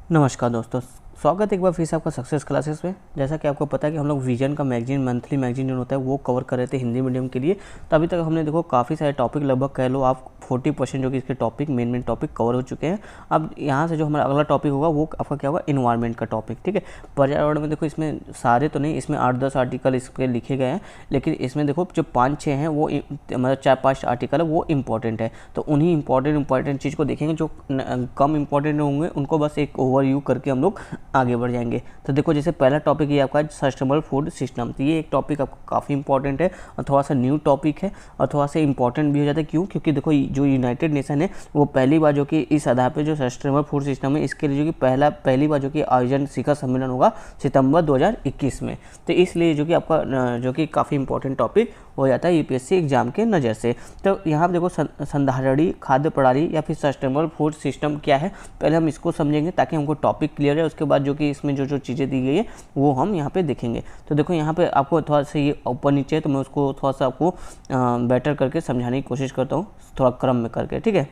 नमस्कार दोस्तों, स्वागत है एक बार फिर से आपका सक्सेस क्लासेस में। जैसा कि आपको पता है कि हम लोग विजन का मैगजीन, मंथली मैगजीन जो होता है वो कवर कर रहे थे हिंदी मीडियम के लिए। तो अभी तक हमने देखो काफ़ी सारे टॉपिक, लगभग कह लो आप 40% जो कि इसके टॉपिक मेन टॉपिक कवर हो चुके हैं। अब यहाँ से जो हमारा अगला टॉपिक होगा वो आपका क्या होगा, इन्वायरमेंट का टॉपिक। ठीक है, पर्यावरण में देखो इसमें सारे तो नहीं, इसमें 8-10 आर्टिकल इसके लिखे गए हैं, लेकिन इसमें देखो जो 5-6 हैं वो मतलब 4-5 आर्टिकल है वो इंपॉर्टेंट है। तो उन्हीं इंपॉर्टेंट चीज़ को देखेंगे, जो कम इंपॉर्टेंट होंगे उनको बस एक ओवरव्यू करके हम लोग आगे बढ़ जाएंगे। तो देखो जैसे पहला टॉपिक ये आपका सस्टेनेबल फूड सिस्टम। तो ये एक टॉपिक आपको काफ़ी इंपॉर्टेंट है और थोड़ा सा न्यू टॉपिक है और थोड़ा सा इंपॉर्टेंट भी हो जाता है। क्यों? क्योंकि देखो जो यूनाइटेड नेशन है वो पहली बार जो कि इस आधार पे जो सस्टेनेबल फूड सिस्टम है इसके लिए जो कि पहली बार जो कि आयोजन शिखर सम्मेलन होगा सितंबर 2021 में। तो इसलिए जो कि आपका जो कि काफ़ी इंपॉर्टेंट टॉपिक हो जाता है यूपीएससी एग्जाम के नज़र से। तो यहाँ पे देखो संधारणीय खाद्य प्रणाली या फिर सस्टेनेबल फूड सिस्टम क्या है, पहले हम इसको समझेंगे ताकि हमको टॉपिक क्लियर है। उसके बाद जो कि इसमें जो चीज़ें दी गई है वो हम यहाँ पे देखेंगे। तो देखो यहाँ पे आपको थोड़ा सा ये ऊपर नीचे है, तो मैं उसको थोड़ा सा आपको बेटर करके समझाने की कोशिश करता हूँ, थोड़ा क्रम में करके। ठीक है,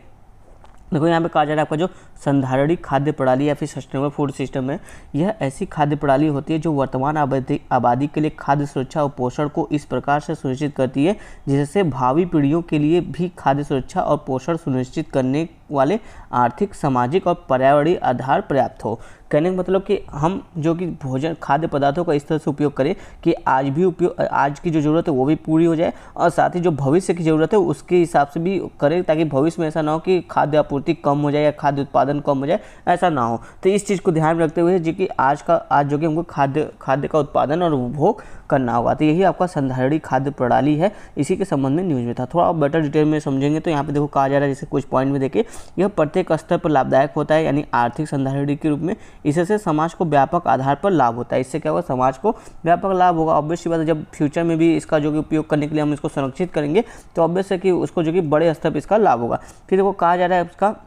देखो यहाँ पे कहा जा रहा है आपका जो संधारणीय खाद्य प्रणाली या फिर सस्टेनेबल फूड सिस्टम है, यह ऐसी खाद्य प्रणाली होती है जो वर्तमान आबादी के लिए खाद्य सुरक्षा और पोषण को इस प्रकार से सुनिश्चित करती है जिससे भावी पीढ़ियों के लिए भी खाद्य सुरक्षा और पोषण सुनिश्चित करने वाले आर्थिक, सामाजिक और पर्यावरणीय आधार पर्याप्त हो। कहने का मतलब कि हम जो कि भोजन खाद्य पदार्थों का इस तरह से उपयोग करें कि आज की जो ज़रूरत है वो भी पूरी हो जाए और साथ ही जो भविष्य की ज़रूरत है उसके हिसाब से भी करें, ताकि भविष्य में ऐसा ना हो कि खाद्य आपूर्ति कम हो जाए या खाद्य उत्पादन कम हो जाए, ऐसा ना हो। तो इस चीज़ को ध्यान में रखते हुए जो कि आज जो कि हमको खाद्य का उत्पादन और उपभोग करना होगा। तो यही आपका संधारणीय खाद्य प्रणाली है, इसी के संबंध में न्यूज़ में था। थोड़ा बेटर डिटेल में समझेंगे तो यहाँ पे देखो कहा जा रहा है, जैसे कुछ पॉइंट में देखिए, यह प्रत्येक स्तर पर लाभदायक होता है, यानी आर्थिक संधारणीय के रूप में। इससे समाज को व्यापक आधार पर लाभ होता है। इससे क्या होगा, समाज को व्यापक लाभ होगा। ऑब्वियस सी बात है, जब फ्यूचर में भी इसका जो कि उपयोग करने के लिए हम इसको संरक्षित करेंगे तो ऑब्वियस है कि उसको जो कि बड़े स्तर पर इसका लाभ होगा। फिर देखो कहा जा रहा है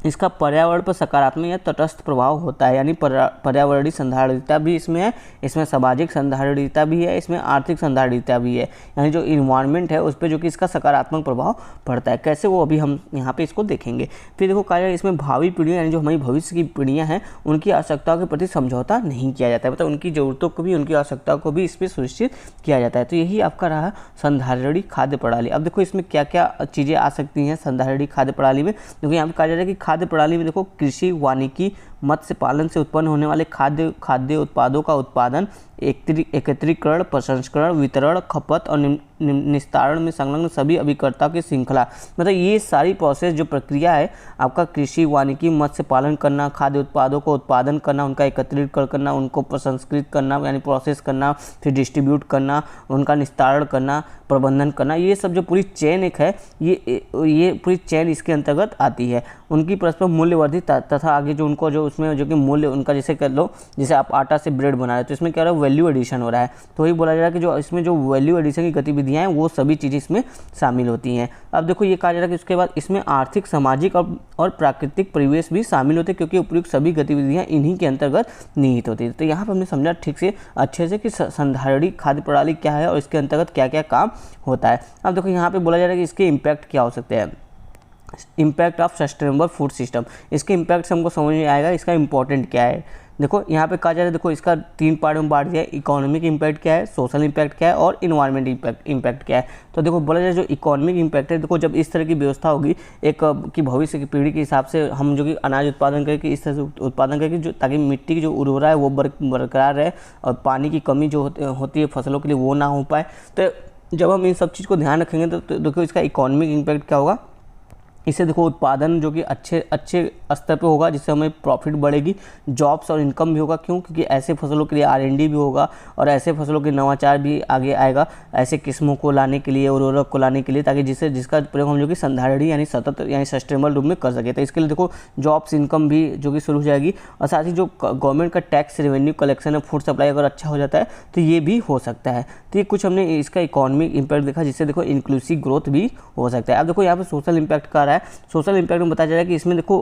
इसका पर्यावरण पर सकारात्मक या तटस्थ प्रभाव होता है, यानी पर्यावरणीय संधारणीयता भी इसमें है, इसमें सामाजिक संधारणीयता भी है, इसमें आर्थिक संधारणीयता भी है। यानी जो इन्वायरमेंट है उस पर जो कि इसका सकारात्मक प्रभाव पड़ता है। कैसे, वो अभी हम यहाँ पे इसको देखेंगे। फिर देखो कहा जाए इसमें भावी पीढ़ियाँ, यानी जो हमारी भविष्य की पीढ़ियाँ हैं उनकी आवश्यकताओं के प्रति समझौता नहीं किया जाता है, मतलब उनकी ज़रूरतों को भी, उनकी आवश्यकताओं को भी इस पर सुनिश्चित किया जाता है। तो यही आपका रहा संधारणीय खाद्य प्रणाली। अब देखो इसमें क्या क्या चीज़ें आ सकती हैं संधारणीय खाद्य प्रणाली में। देखो यहाँ पर कहा जा रहा है कि खाद्य प्रणाली में देखो कृषि, वानिकी, मत्स्य पालन से उत्पन्न होने वाले खाद्य उत्पादों का उत्पादन, एकत्रीकरण, प्रसंस्करण, वितरण, खपत और निस्तारण में संलग्न सभी अभिकर्ता की श्रृंखला, मतलब ये सारी प्रोसेस जो प्रक्रिया है आपका कृषि, वानिकी, मत्स्य पालन करना, खाद्य उत्पादों को उत्पादन करना, उनका एकत्रीकरण करना, उनको प्रसंस्कृत करना यानी प्रोसेस करना, फिर डिस्ट्रीब्यूट करना, उनका निस्तारण करना, प्रबंधन करना, ये सब जो पूरी चेन एक है, ये पूरी चेन इसके अंतर्गत आती है। उनकी परस्पर मूल्यवर्धित तथा आगे जो उनको जो उसमें जो कि मूल्य उनका, जैसे कर लो जैसे आप आटा से ब्रेड बना रहे हो तो इसमें क्या हो रहा है, वैल्यू एडिशन हो रहा है। तो वही बोला जा रहा है कि जो इसमें जो वैल्यू एडिशन की गतिविधियां हैं वो सभी चीज़ें इसमें शामिल होती हैं। अब देखो ये कहा जा रहा है कि उसके बाद इसमें आर्थिक, सामाजिक और प्राकृतिक परिवेश भी शामिल होते हैं, क्योंकि उपयुक्त सभी गतिविधियां इन्हीं के अंतर्गत निहित होती है। तो यहाँ पर हमने समझा ठीक से अच्छे से कि संधारणीय खाद्य प्रणाली क्या है और इसके अंतर्गत क्या क्या काम होता है। अब देखो यहाँ पे बोला जा रहा है कि इसके इम्पैक्ट क्या हो सकते हैं। Impact of sustainable food system, इसके इम्पैक्ट से हमको समझ में आएगा इसका इंपॉर्टेंट क्या है। देखो यहाँ पे कहा जा रहा है, देखो इसका 3 पार्ट में बांट दिया है। इकोनॉमिक इम्पैक्ट क्या है, सोशल इम्पैक्ट क्या है और इन्वायरमेंट इम्पैक्ट क्या है। तो देखो बोला जाए जो इकोनॉमिक इम्पैक्ट है, देखो जब इस तरह की व्यवस्था होगी एक कि भविष्य की पीढ़ी के हिसाब से हम जो कि अनाज उत्पादन करके इस तरह से उत्पादन करके जो, ताकि मिट्टी की जो उर्वरा है वो बरकरार रहे और पानी की कमी जो होती है फसलों के लिए वो ना हो पाए। तो जब हम इन सब चीज़ को ध्यान रखेंगे तो देखो इसका इकोनॉमिक इम्पैक्ट क्या होगा। इससे देखो उत्पादन जो कि अच्छे स्तर पे होगा, जिससे हमें प्रॉफिट बढ़ेगी, जॉब्स और इनकम भी होगा। क्यों? क्योंकि ऐसे फसलों के लिए R&D भी होगा और ऐसे फसलों के नवाचार भी आगे आएगा, ऐसे किस्मों को लाने के लिए, उर्वरक को लाने के लिए, ताकि जिसका प्रयोग हम जो कि संधारणीय यानी सतत यानी सस्टेनेबल रूप में कर सके। तो इसके लिए देखो जॉब्स, इनकम भी जो कि शुरू हो जाएगी और साथ ही जो गवर्नमेंट का टैक्स रेवेन्यू कलेक्शन है, फूड सप्लाई अगर अच्छा हो जाता है तो ये भी हो सकता है। तो ये कुछ हमने इसका इकोनॉमिक इम्पैक्ट देखा, जिससे देखो इंक्लूसिव ग्रोथ भी हो सकता है। अब देखो यहाँ पे सोशल इम्पैक्ट का रहा है। सोशल इम्पैक्ट में बताया जा रहा है कि इसमें देखो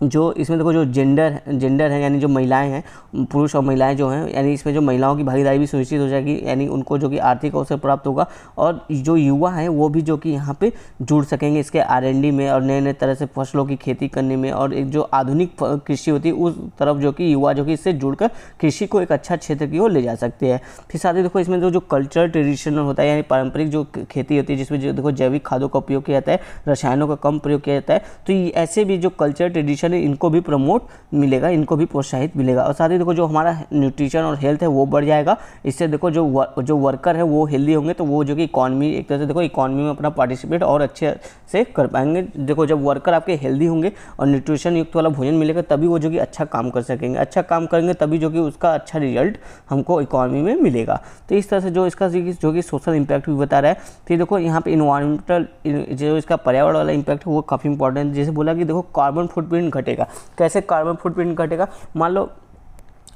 जो इसमें देखो जो जेंडर है यानी जो महिलाएं हैं, पुरुष और महिलाएं जो हैं, यानी इसमें जो महिलाओं की भागीदारी भी सुनिश्चित हो जाएगी, यानी उनको जो कि आर्थिक अवसर प्राप्त होगा और जो युवा हैं वो भी जो कि यहाँ पे जुड़ सकेंगे इसके R&D में और नए नए तरह से फसलों की खेती करने में, और एक जो आधुनिक कृषि होती है उस तरफ जो कि युवा जो कि इससे जुड़कर कृषि को एक अच्छा क्षेत्र की ओर ले जा सकते हैं। फिर साथ ही देखो इसमें जो कल्चरल ट्रेडिशनल होता है यानी पारंपरिक जो खेती होती है जिसमें जो देखो जैविक खादों का उपयोग किया जाता है, रसायनों का कम प्रयोग किया जाता है, तो ऐसे भी जो कल्चर ट्रेडिशन इनको भी प्रमोट मिलेगा, इनको भी प्रोत्साहित मिलेगा। और साथ ही देखो जो हमारा न्यूट्रिशन और हेल्थ है वो बढ़ जाएगा। इससे देखो जो वर्कर है वो हेल्दी होंगे तो वो जो कि इकॉनमी एक तरह से देखो इकॉनमी में अपना पार्टिसिपेट और अच्छे से कर पाएंगे। देखो जब वर्कर आपके हेल्दी होंगे और न्यूट्रिशन युक्त वाला भोजन मिलेगा तभी वो जो कि अच्छा काम कर सकेंगे, अच्छा काम करेंगे तभी जो कि उसका अच्छा रिजल्ट हमको इकॉनमी में मिलेगा। तो इस तरह से जो इसका जो कि सोशल इम्पैक्ट भी बता रहा है। फिर देखो यहाँ पे इन्वायरमेंटल जो इसका पर्यावरण वाला इम्पैक्ट है वो काफ़ी इंपॉर्टेंट है। जैसे बोला कि देखो कार्बन फुटप्रिंट घटेगा। कैसे कार्बन फुटप्रिंट घटेगा? मान लो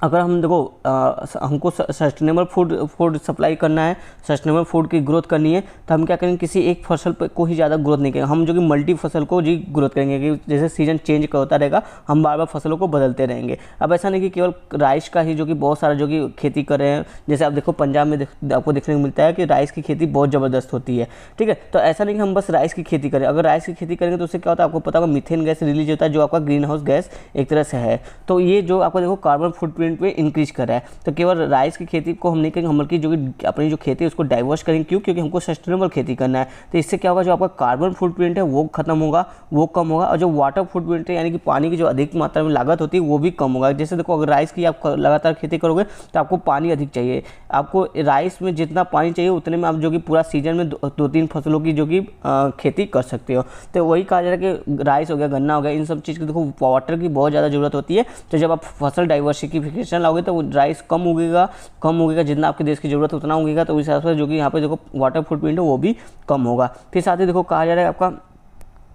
अगर हम देखो हमको सस्टेनेबल फूड सप्लाई करना है, सस्टेनेबल फूड की ग्रोथ करनी है, तो हम क्या करेंगे, किसी एक फसल पे को ही ज़्यादा ग्रोथ नहीं करेंगे, हम जो कि मल्टी फसल को जी ग्रोथ करेंगे कि जैसे सीजन चेंज होता रहेगा हम बार बार फसलों को बदलते रहेंगे। अब ऐसा नहीं कि केवल राइस का ही जो कि बहुत सारा जो कि खेती कर रहे हैं। जैसे आप देखो पंजाब में आपको देखने को मिलता है कि राइस की खेती बहुत ज़बरदस्त होती है, ठीक है। तो ऐसा नहीं कि हम बस राइस की खेती करें। अगर राइस की खेती करेंगे तो उससे क्या होता है आपको पता होगा, मीथेन गैस रिलीज होता है जो आपका ग्रीन हाउस गैस एक तरह से है। तो ये जो आपको देखो कार्बन फुटप्रिंट पे इंक्रीज कर रहा है। तो केवल राइस की खेती को हम नहीं करेंगे, हम बल्कि जो कि अपनी जो खेती है उसको डाइवर्स करेंगे। क्यों? क्योंकि हमको सस्टेनेबल खेती करना है। तो इससे क्या होगा, जो आपका कार्बन फुटप्रिंट है वो खत्म होगा, वो कम होगा, और जो वाटर फुटप्रिंट है यानी कि पानी की जो अधिक मात्रा में लागत होती है वो भी कम होगा। जैसे देखो अगर राइस की आप लगातार खेती करोगे तो आपको पानी अधिक चाहिए। आपको राइस में जितना पानी चाहिए उतने में आप जो कि पूरा सीजन में 2-3 फसलों की जो कि खेती कर सकते हो। तो वही कहा जा रहा है कि राइस हो गया, गन्ना हो गया, इन सब चीज़ की देखो वाटर की बहुत ज़्यादा ज़रूरत होती है। तो जब आप फसल डाइवर्सिफिकेशन लाओगे तो राइस कम उगेगा, जितना आपके देश की ज़रूरत है उतना उगेगा। तो उस हिसाब से जो कि यहाँ पे देखो वाटर फुटप्रिंट है वो भी कम होगा। फिर साथ ही देखो कहा जा रहा है आपका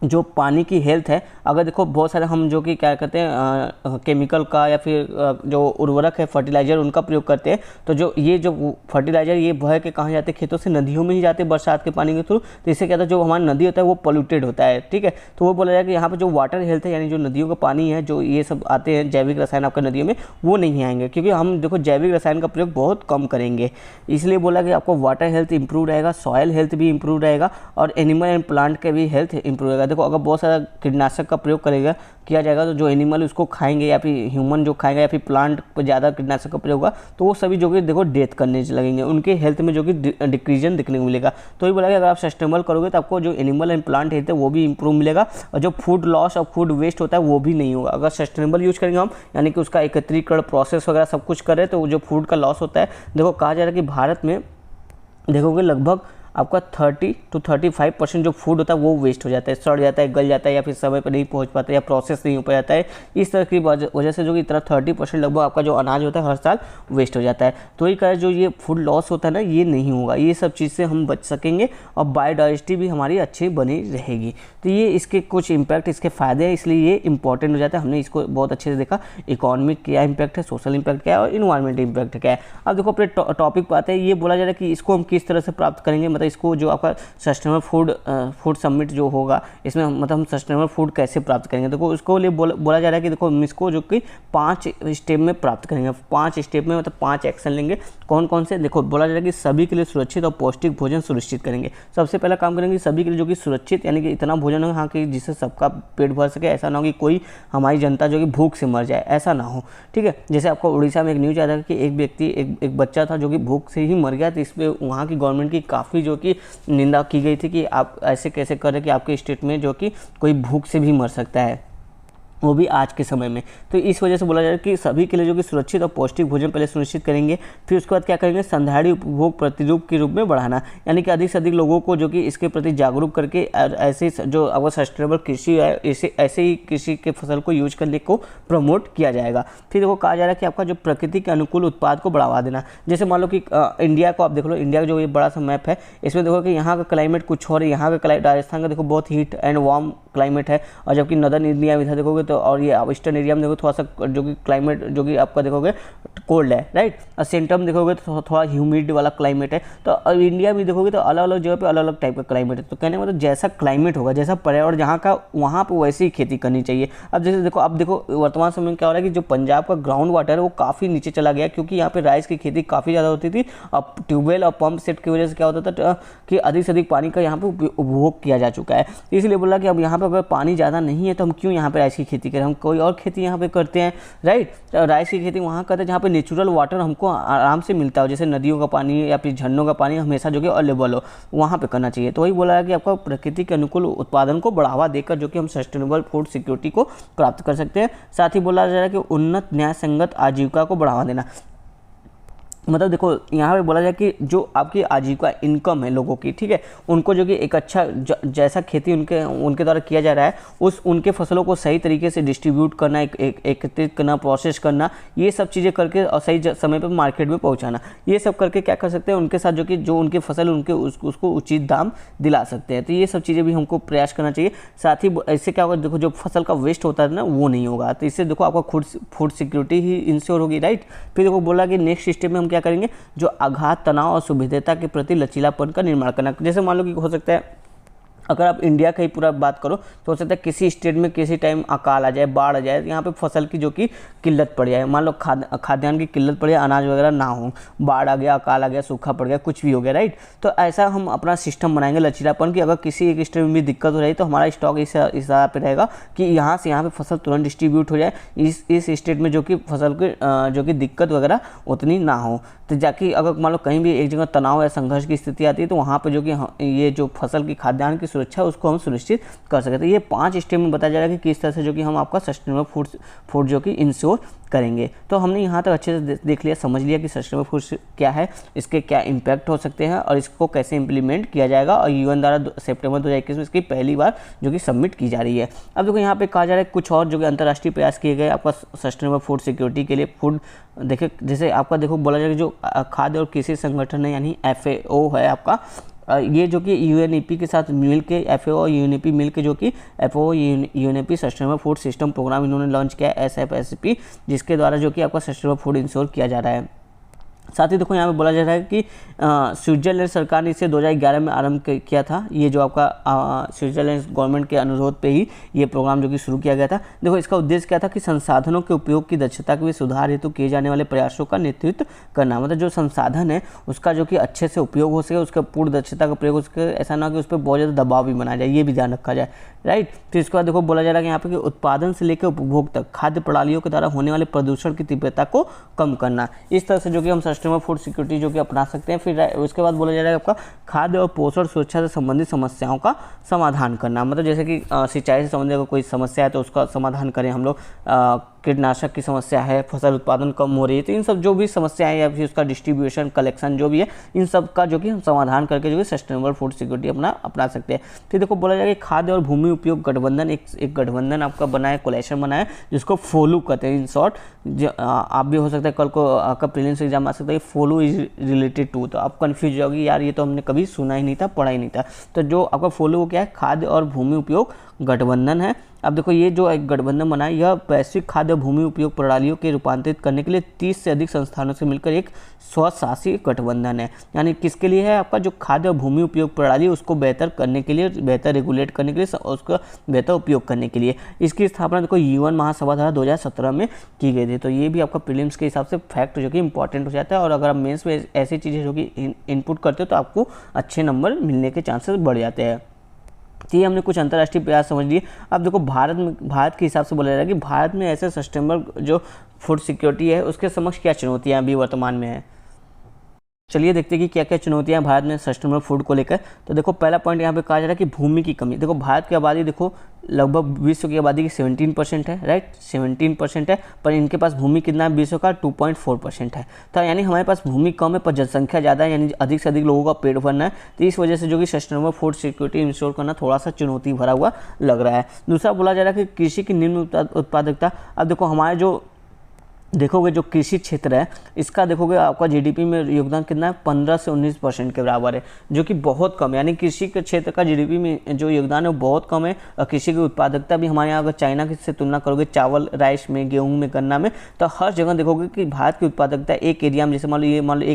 जो पानी की हेल्थ है, अगर देखो बहुत सारे हम जो कि क्या कहते हैं केमिकल का या फिर जो उर्वरक है फर्टिलाइज़र उनका प्रयोग करते हैं, तो जो ये जो फर्टिलाइज़र ये बह के कहाँ जाते हैं, खेतों से नदियों में ही जाते हैं बरसात के पानी के थ्रू। तो इससे क्या होता है, जो हमारी नदी होता है वो पोल्यूटेड होता है, ठीक है। तो वो बोला जाए कि यहाँ पर जो वाटर हेल्थ है यानी जो नदियों का पानी है, जो ये सब आते हैं जैविक रसायन आपका नदियों में, वो नहीं आएंगे क्योंकि हम देखो जैविक रसायन का प्रयोग बहुत कम करेंगे। इसलिए बोला कि आपको वाटर हेल्थ इंप्रूव रहेगा, सॉयल हेल्थ भी इंप्रूव रहेगा, और एनिमल एंड प्लांट का भी हेल्थ इंप्रूव रहेगा। देखो अगर बहुत सारा कीटनाशक का प्रयोग किया जाएगा तो जो एनिमल उसको खाएंगे या फिर ह्यूमन जो खाएगा या फिर प्लांट पर ज़्यादा कीटनाशक का प्रयोग होगा तो वो सभी जो कि देखो डेथ करने लगेंगे, उनके हेल्थ में जो कि डिक्रीजन देखने को मिलेगा। तो ये बोला कि अगर आप सस्टेनेबल करोगे तो आपको जो एनिमल एंड प्लांट हेल्थ है वो भी इंप्रूव मिलेगा, और जो फूड लॉस और फूड वेस्ट होता है वो भी नहीं होगा। अगर सस्टेनेबल यूज करेंगे हम, यानी कि उसका एकत्रीकरण प्रोसेस वगैरह सब कुछ करें, तो जो फूड का लॉस होता है, देखो कहा जा रहा है कि भारत में देखोगे लगभग आपका 30 to 35% जो फूड होता है वो वेस्ट हो जाता है, सड़ जाता है, गल जाता है, या फिर समय पर नहीं पहुंच पाता है, या प्रोसेस नहीं हो पाता है। इस तरह की वजह से जो कि इतना 30% लगभग आपका जो अनाज होता है हर साल वेस्ट हो जाता है। तो ये कहा जो ये फूड लॉस होता है ना, ये नहीं होगा, ये सब चीज़ से हम बच सकेंगे और बायोडाइवर्सिटी भी हमारी अच्छी बनी रहेगी। तो ये इसके कुछ इम्पैक्ट, इसके फ़ायदे हैं, इसलिए ये इंपॉर्टेंट हो जाता है। हमने इसको बहुत अच्छे से देखा, इकोनॉमिक क्या इम्पैक्ट है, सोशल इम्पैक्ट क्या है, और इन्वायरमेंट इम्पैक्ट क्या है। अब देखो अपने टॉपिक पर आते हैं। ये बोला जा रहा है कि इसको हम किस तरह से प्राप्त करेंगे, मतलब इसको जो आपका सस्टेनेबल फूड समिट जो होगा इसमें मतलब हम सस्टेनेबल फूड कैसे प्राप्त करेंगे। देखो उसको लिए बोला जा रहा है कि देखो हम इसको जो कि 5 स्टेप में प्राप्त करेंगे। 5 स्टेप में मतलब 5 एक्शन लेंगे। कौन कौन से? देखो बोला जा रहा है कि सभी के लिए सुरक्षित और पौष्टिक भोजन सुनिश्चित करेंगे। सबसे पहला काम करेंगे सभी के लिए जो कि सुरक्षित, यानी कि इतना भोजन हो हाँ कि जिससे सबका पेट भर सके। ऐसा ना हो कि कोई हमारी जनता जो कि भूख से मर जाए, ऐसा ना हो, ठीक है। जैसे आपको उड़ीसा में एक न्यूज़ आया था कि एक व्यक्ति एक बच्चा था जो कि भूख से ही मर गया। तो इस पर वहाँ की गवर्नमेंट की काफ़ी जो कि निंदा की गई थी कि आप ऐसे कैसे कर रहे कि आपके स्टेट में जो कि कोई भूख से भी मर सकता है, वो भी आज के समय में। तो इस वजह से बोला जा रहा है कि सभी के लिए जो कि सुरक्षित और पौष्टिक भोजन पहले सुनिश्चित करेंगे। फिर उसके बाद क्या करेंगे, संधारी उपभोग प्रतिरूप के रूप में बढ़ाना, यानी कि अधिक से अधिक लोगों को जो कि इसके प्रति जागरूक करके ऐसे जो अगर सस्टेनेबल कृषि है ऐसे ही कृषि के फसल को यूज करने को प्रमोट किया जाएगा। फिर देखो कहा जा रहा है कि आपका जो प्रकृति के अनुकूल उत्पाद को बढ़ावा देना। जैसे मान लो कि इंडिया को आप देख लो, इंडिया का जो ये बड़ा सा मैप है इसमें देखो कि यहाँ का क्लाइमेट कुछ और है। यहाँ का राजस्थान का देखो बहुत हीट एंड वार्म क्लाइमेट है, और जबकि नदर्न इंडिया में इधर देखोगे तो, और ये ईस्टर्न एरिया में देखो थोड़ा सा जो कि क्लाइमेट जो कि आपका देखोगे कोल्ड है, राइट। और सेंटर में देखोगे तो थोड़ा ह्यूमिड वाला क्लाइमेट है। तो इंडिया में देखोगे तो अलग अलग जगह पे अलग अलग टाइप का क्लाइमेट है। तो कहने का मतलब जैसा क्लाइमेट होगा, जैसा पर्यावरण जहाँ का, वहाँ पे वैसे ही खेती करनी चाहिए। अब जैसे देखो, अब देखो वर्तमान समय में क्या हो रहा है कि जो पंजाब का ग्राउंड वाटर है वो काफ़ी नीचे चला गया, क्योंकि यहाँ पे राइस की खेती काफ़ी ज़्यादा होती थी। अब ट्यूबवेल और पंप सेट की वजह से क्या होता था कि अधिक से अधिक पानी का यहाँ पे उपभोग किया जा चुका है। इसलिए बोला कि अब यहाँ पे अगर पानी ज़्यादा नहीं है तो हम क्यों यहाँ पे राइस की खेती करें, हम कोई और खेती यहाँ पे करते हैं, राइट। राइस की खेती वहाँ करते हैं जहाँ पे नेचुरल वाटर हमको आराम से मिलता हो, जैसे नदियों का पानी या फिर झरनों का पानी हमेशा जो कि अवेलेबल हो, वहाँ पे करना चाहिए। तो वही बोला है कि आपका प्रकृति के अनुकूल उत्पादन को बढ़ावा देकर जो कि हम सस्टेनेबल फूड सिक्योरिटी को प्राप्त कर सकते हैं। साथ ही बोला जा रहा है कि उन्नत न्याय संगत आजीविका को बढ़ावा देना। मतलब देखो यहाँ पे बोला जाए कि जो आपकी आजीविका इनकम है लोगों की, ठीक है, उनको जो कि एक अच्छा जैसा खेती उनके द्वारा किया जा रहा है, उनके फसलों को सही तरीके से डिस्ट्रीब्यूट करना, एकत्रित करना, प्रोसेस करना, ये सब चीज़ें करके और सही समय पे मार्केट में पहुँचाना, ये सब करके क्या कर सकते हैं, उनके साथ जो उनके फसल उसको उचित दाम दिला सकते हैं। तो ये सब चीज़ें भी हमको प्रयास करना चाहिए। साथ ही इससे क्या होगा, देखो जो फसल का वेस्ट होता है ना वो नहीं होगा, तो इससे देखो आपका फूड सिक्योरिटी ही इंश्योर होगी, राइट। फिर देखो बोला कि नेक्स्ट स्टेप में हम क्या करेंगे, जो आघात, तनाव और सुविधता के प्रति लचीलापन का निर्माण करना। जैसे मान लो कि हो सकता है अगर आप इंडिया का ही पूरा बात करो तो हो सकता है किसी स्टेट में किसी टाइम अकाल आ जाए, बाढ़ आ जाए, यहाँ पे फसल की जो कि किल्लत पड़ जाए, मान लो खाद्यान्न की किल्लत पड़ जाए, अनाज वगैरह ना हो, बाढ़ आ गया, अकाल आ गया, सूखा पड़ गया, कुछ भी हो गया, राइट। तो ऐसा हम अपना सिस्टम बनाएंगे लचीलापन की, अगर किसी एक स्टेट में भी दिक्कत हो रही तो हमारा स्टॉक इस तरह पे रहेगा कि यहाँ से यहाँ पे फसल तुरंत डिस्ट्रीब्यूट हो जाए, इस स्टेट में जो कि फसल की जो कि दिक्कत वगैरह उतनी ना हो। तो जाके अगर मान लो कहीं भी एक जगह तनाव या संघर्ष की स्थिति आती है तो वहाँ पे जो कि ये जो फसल की खाद्यान्न की सुरक्षा उसको हम सुनिश्चित कर सकते हैं। ये 5 स्टेप में बताया जा रहा है कि किस तरह से जो कि हम आपका सस्टेनेबल फूड जो कि इंश्योर करेंगे। तो हमने यहाँ तक अच्छे से देख लिया, समझ लिया कि सस्टेनेबल फूड क्या है, इसके क्या इम्पैक्ट हो सकते हैं और इसको कैसे इंप्लीमेंट किया जाएगा। और यूएन द्वारा सितंबर 2021 में इसकी पहली बार जो कि सबमिट की जा रही है। अब देखो यहाँ पे कहा जा रहा है कुछ और जो कि अंतर्राष्ट्रीय प्रयास किए गए आपका सस्टेनेबल फूड सिक्योरिटी के लिए। फूड देखिए जैसे आपका देखो बोला जाएगा जो खाद्य और कृषि संगठन है यानी FAO है आपका, ये जो कि UNEP के साथ मिल के FAO और UNEP मिल के जो कि FAO UNEP sustainable food system program इन्होंने लॉन्च किया है SFSP, जिसके द्वारा जो कि आपका सस्टेनेबल फूड इंश्योर किया जा रहा है। साथ ही देखो यहाँ पे बोला जा रहा है कि स्विट्जरलैंड सरकार ने इसे 2011 में आरंभ किया था। ये जो आपका स्विट्जरलैंड गवर्नमेंट के अनुरोध पे ही ये प्रोग्राम जो कि शुरू किया गया था। देखो इसका उद्देश्य क्या था कि संसाधनों के उपयोग की दक्षता के सुधार हेतु किए जाने वाले प्रयासों का नेतृत्व करना। मतलब जो संसाधन है उसका जो कि अच्छे से उपयोग हो सके, उसका पूर्ण दक्षता का प्रयोग हो सके, ऐसा ना कि उस पर बहुत ज़्यादा दबाव भी बनाया जाए, ये भी ध्यान रखा जाए, राइट। फिर इसके बाद देखो बोला जा रहा है कि यहाँ पे कि उत्पादन से लेकर उपभोग तक खाद्य प्रणालियों के द्वारा होने वाले प्रदूषण की तीव्रता को कम करना। इस तरह से जो कि हम सस्टेनेबल फूड सिक्योरिटी जो कि अपना सकते हैं। फिर उसके बाद बोला जा रहा है आपका खाद्य और पोषण सुरक्षा से संबंधित समस्याओं का समाधान करना। मतलब जैसे कि सिंचाई से संबंधित अगर कोई समस्या है तो उसका समाधान करें हम लोग, कीटनाशक की समस्या है, फसल उत्पादन कम हो रही है, तो इन सब जो भी समस्याएं या फिर उसका डिस्ट्रीब्यूशन कलेक्शन जो भी है, इन सब का जो कि हम समाधान करके जो कि सस्टेनेबल फूड सिक्योरिटी अपना सकते हैं। फिर देखो बोला जाएगा खाद्य और भूमि उपयोग गठबंधन, एक गठबंधन आपका बना है, कोलेशन बना है, जिसको फोलू कहते हैं इन शॉर्ट। आप भी हो सकता है कल को आपका प्रीलिम्स एग्जाम आ सकता है फोलू इज रिलेटेड टू, तो आप कन्फ्यूज जाओगे यार ये तो हमने कभी सुना ही नहीं था, पढ़ा ही नहीं था। तो जो आपका फोलू क्या है, खाद्य और भूमि उपयोग गठबंधन है। अब देखो ये जो एक गठबंधन बना है यह वैश्विक खाद्य भूमि उपयोग प्रणालियों के रूपांतरित करने के लिए 30 से अधिक संस्थानों से मिलकर एक स्वशासी गठबंधन है। यानी किसके लिए है, आपका जो खाद्य और भूमि उपयोग प्रणाली उसको बेहतर करने के लिए, बेहतर रेगुलेट करने के लिए, उसका बेहतर उपयोग करने के लिए। इसकी स्थापना देखो UN महासभा द्वारा 2017 में की गई थी। तो ये भी आपका प्रीलिम्स के हिसाब से फैक्ट जो कि इंपॉर्टेंट हो जाता है, और अगर आप मेंस में ऐसी चीज़ें जो कि इनपुट करते हो तो आपको अच्छे नंबर मिलने के चांसेस बढ़ जाते हैं। तो ये हमने कुछ अंतर्राष्ट्रीय प्रयास समझ लिए। अब देखो भारत के हिसाब से बोला जा रहा है कि भारत में ऐसे सस्टेनेबल जो फूड सिक्योरिटी है उसके समक्ष क्या चुनौतियां अभी वर्तमान में है। चलिए देखते हैं कि क्या क्या चुनौतियां भारत में सस्टेनेबल फूड को लेकर। तो देखो पहला पॉइंट यहाँ पे कहा जा रहा है कि भूमि की कमी। देखो भारत की आबादी देखो लगभग विश्व की आबादी की 17% है, राइट, 17% है, पर इनके पास भूमि कितना है, विश्व का 2.4% है। तो यानी हमारे पास भूमि कम है पर जनसंख्या ज़्यादा है, यानी अधिक से अधिक लोगों का पेट भरना है। तो इस वजह से जो कि सस्टेनेबल फूड सिक्योरिटी इंश्योर करना थोड़ा सा चुनौती भरा हुआ लग रहा है। दूसरा बोला जा रहा है कि कृषि की निम्न उत्पादकता। अब देखो हमारे जो देखोगे जो कृषि क्षेत्र है इसका देखोगे आपका जीडीपी में योगदान कितना है, 15 से 19% के बराबर है, जो कि बहुत कम है। यानी कृषि के क्षेत्र का जीडीपी में जो योगदान है वो बहुत कम है। और कृषि की उत्पादकता भी हमारे यहाँ अगर चाइना से तुलना करोगे चावल, राइस में, गेहूँ में, गन्ना में, तो हर जगह देखोगे कि भारत की उत्पादकता एक एरिया में, जैसे मान लो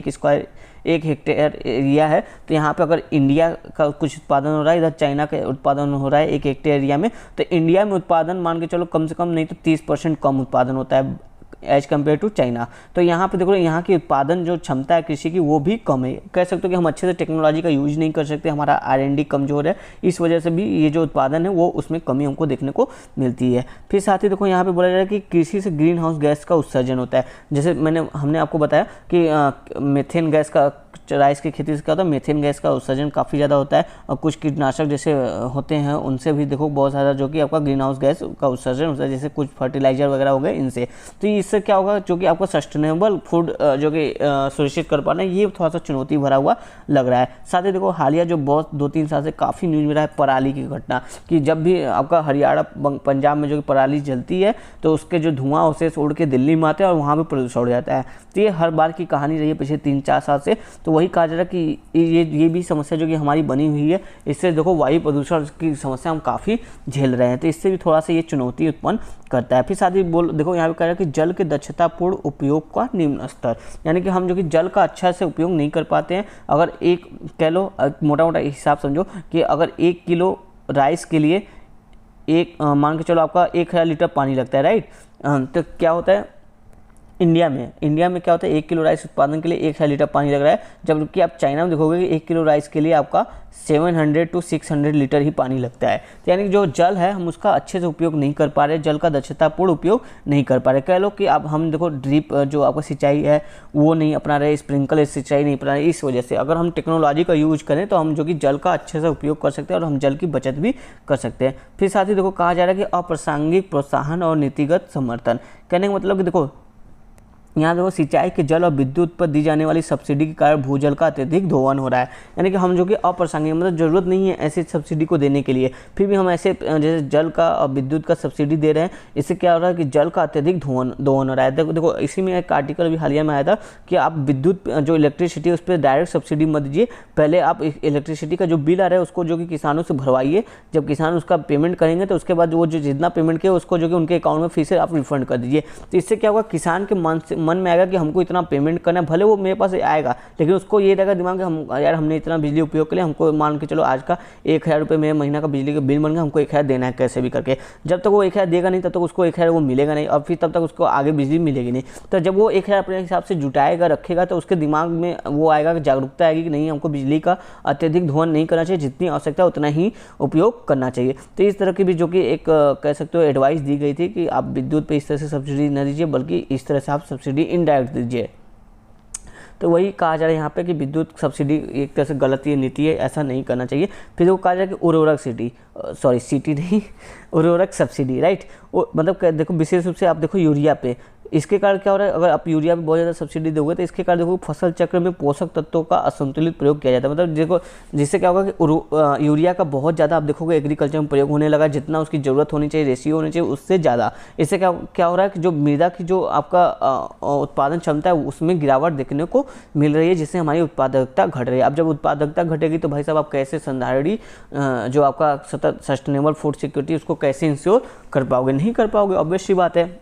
1 हेक्टेयर एरिया है, तो यहाँ पे अगर इंडिया का कुछ उत्पादन हो रहा है, इधर चाइना का उत्पादन हो रहा है 1 हेक्टेयर एरिया में, तो इंडिया में उत्पादन मान के चलो कम से कम नहीं तो 30% कम उत्पादन होता है एज कम्पेयर टू चाइना। तो यहाँ पे देखो यहाँ की उत्पादन जो क्षमता है कृषि की वो भी कम है। कह सकते हो कि हम अच्छे से टेक्नोलॉजी का यूज नहीं कर सकते, हमारा R&D कमजोर है, इस वजह से भी ये जो उत्पादन है वो उसमें कमी हमको देखने को मिलती है। फिर साथ ही देखो यहाँ पे बोला जा रहा है कि कृषि से ग्रीन हाउस गैस का उत्सर्जन होता है। जैसे हमने आपको बताया कि मीथेन गैस का, राइस की खेती से क्या होता है, मीथेन गैस का उत्सर्जन काफ़ी ज़्यादा होता है। और कुछ कीटनाशक जैसे होते हैं उनसे भी देखो बहुत ज़्यादा जो कि आपका ग्रीन हाउस गैस का उत्सर्जन होता है, जैसे कुछ फर्टिलाइजर वगैरह हो गए इनसे। तो इससे क्या होगा, जो कि आपका सस्टेनेबल फूड जो कि सुनिश्चित कर पाना, ये थोड़ा सा चुनौती भरा हुआ लग रहा है। साथ ही देखो हालिया जो बहुत 2-3 साल से काफ़ी न्यूज में रहा है पराली की घटना, कि जब भी आपका हरियाणा पंजाब में जो कि पराली जलती है तो उसके जो धुआं उसे उड़ के दिल्ली में आते हैं और वहाँ भी प्रदूषण हो जाता है। तो ये हर बार की कहानी रही है पिछले 3-4 साल से। तो वही कहा जा रहा है कि ये भी समस्या जो कि हमारी बनी हुई है, इससे देखो वायु प्रदूषण की समस्या हम काफ़ी झेल रहे हैं, तो इससे भी थोड़ा सा ये चुनौती उत्पन्न करता है। फिर साथ ही देखो यहाँ पे कह रहा है कि जल के दक्षतापूर्ण उपयोग का निम्न स्तर, यानी कि हम जो कि जल का अच्छा से उपयोग नहीं कर पाते हैं। अगर एक कह लो मोटा मोटा हिसाब समझो कि अगर 1 किलो राइस के लिए मान के चलो आपका 1000 लीटर पानी लगता है, राइट। तो क्या होता है इंडिया में क्या होता है, 1 किलो राइस उत्पादन के लिए 1000 लीटर पानी लग रहा है, जबकि आप चाइना में देखोगे कि 1 किलो राइस के लिए आपका 700 to 600 लीटर ही पानी लगता है। तो यानी कि जो जल है हम उसका अच्छे से उपयोग नहीं कर पा रहे, जल का दक्षतापूर्ण उपयोग नहीं कर पा रहे। कह लो कि अब हम देखो ड्रिप जो आपका सिंचाई है वो नहीं अपना रहे, स्प्रिंकलर सिंचाई नहीं अपना रहे। इस वजह से अगर हम टेक्नोलॉजी का यूज करें तो हम जो कि जल का अच्छे से उपयोग कर सकते हैं और हम जल की बचत भी कर सकते हैं। फिर साथ ही देखो कहा जा रहा है कि अप्रासंगिक प्रोत्साहन और नीतिगत समर्थन, कहने का मतलब कि देखो यहाँ देखो सिंचाई के जल और विद्युत पर दी जाने वाली सब्सिडी के कारण भूजल का अत्यधिक दोहन हो रहा है। यानी कि हम जो कि अप्रासंगिक, मतलब ज़रूरत नहीं है ऐसे सब्सिडी को देने के लिए, फिर भी हम ऐसे जैसे जल का और विद्युत का सब्सिडी दे रहे हैं। इससे क्या हो रहा है कि जल का अत्यधिक दोहन हो रहा है। देखो इसी में एक आर्टिकल भी हालिया में आया था कि आप विद्युत जो इलेक्ट्रिसिटी है उस पर डायरेक्ट सब्सिडी मत दीजिए, पहले आप इलेक्ट्रिसिटी का जो बिल आ रहा है उसको जो कि किसानों से भरवाइए। जब किसान उसका पेमेंट करेंगे तो उसके बाद वो जो जितना पेमेंट किया उसको जो कि उनके अकाउंट में फिर से आप रिफंड कर दीजिए। तो इससे क्या होगा, किसान के मन में आएगा कि हमको इतना पेमेंट करना है, भले वो मेरे पास आएगा लेकिन उसको ये रहेगा दिमाग में हम यार हमने इतना बिजली उपयोग के लिए, हमको मान के चलो आज का 1000 रुपये मेरे महीना का बिजली का बिल बन गया, हमको 1000 देना है कैसे भी करके। जब तक वो 1000 देगा नहीं तब तक उसको 1000 वो मिलेगा नहीं और फिर तब तक उसको आगे बिजली मिलेगी नहीं। तो जब वो 1000 अपने हिसाब से जुटाएगा रखेगा तो उसके दिमाग में वो आएगा कि जागरूकता आएगी कि नहीं हमको बिजली का अत्यधिक दोहन नहीं करना चाहिए, जितनी आवश्यकता है उतना ही उपयोग करना चाहिए। तो इस तरह की भी जो कि एक कह सकते हो एडवाइस दी गई थी कि आप विद्युत पे इस तरह से सब्सिडी न दीजिए बल्कि इस तरह से आप सब्सिडी इनडायरेक्ट दीजिए। तो वही कहा जा रहा है यहाँ पे कि विद्युत सब्सिडी एक तरह से गलत ये नीति है, ऐसा नहीं करना चाहिए। फिर वो कहा जा रहा है कि उर्वरक सब्सिडी, राइट। मतलब देखो विशेष रूप से आप देखो यूरिया पे, इसके कारण क्या हो रहा है, अगर आप यूरिया पे बहुत ज़्यादा सब्सिडी दोगे तो इसके कारण देखो फसल चक्र में पोषक तत्वों का असंतुलित प्रयोग किया जाता है। मतलब देखो जिससे क्या होगा कि यूरिया का बहुत ज़्यादा आप देखोगे एग्रीकल्चर में प्रयोग होने लगा, जितना उसकी ज़रूरत होनी चाहिए, रेशियो होनी चाहिए उससे ज़्यादा। इससे क्या हो रहा है कि जो मृदा की जो आपका उत्पादन क्षमता है उसमें गिरावट देखने को मिल रही है, जिससे हमारी उत्पादकता घट रही है। अब जब उत्पादकता घटेगी तो भाई साहब आप कैसे संधारणी जो आपका सतत सस्टेनेबल फूड सिक्योरिटी उसको कैसे इंश्योर कर पाओगे, नहीं कर पाओगे, ऑब्वियस सी बात है।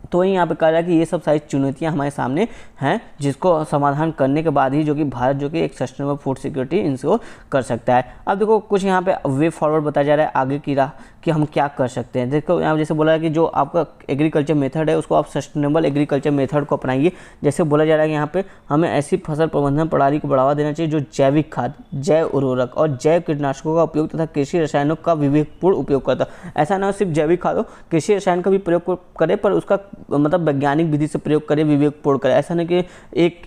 तो वहीं यहाँ पे कहा जाए कि ये सब सारी चुनौतियाँ हमारे सामने हैं, जिसको समाधान करने के बाद ही जो कि भारत जो कि एक सस्टेनेबल फूड सिक्योरिटी इंश्योर कर सकता है। अब देखो कुछ यहाँ पे वे फॉरवर्ड बताया जा रहा है आगे की राह कि हम क्या कर सकते हैं। देखो यहाँ जैसे बोला है कि जो आपका एग्रीकल्चर मेथड है उसको आप सस्टेनेबल एग्रीकल्चर मेथड को अपनाइए। जैसे बोला जा रहा है कि यहाँ पे हमें ऐसी फसल प्रबंधन प्रणाली को बढ़ावा देना चाहिए जो जैविक खाद, जैव उर्वरक और जैव कीटनाशकों का उपयोग तथा कृषि रसायनों का विवेकपूर्ण उपयोग करता है। ऐसा ना हो सिर्फ जैविक खाद हो, कृषि रसायन का भी प्रयोग करे पर उसका मतलब वैज्ञानिक विधि से प्रयोग करें, विवेकपूर्ण करें। ऐसा नहीं कि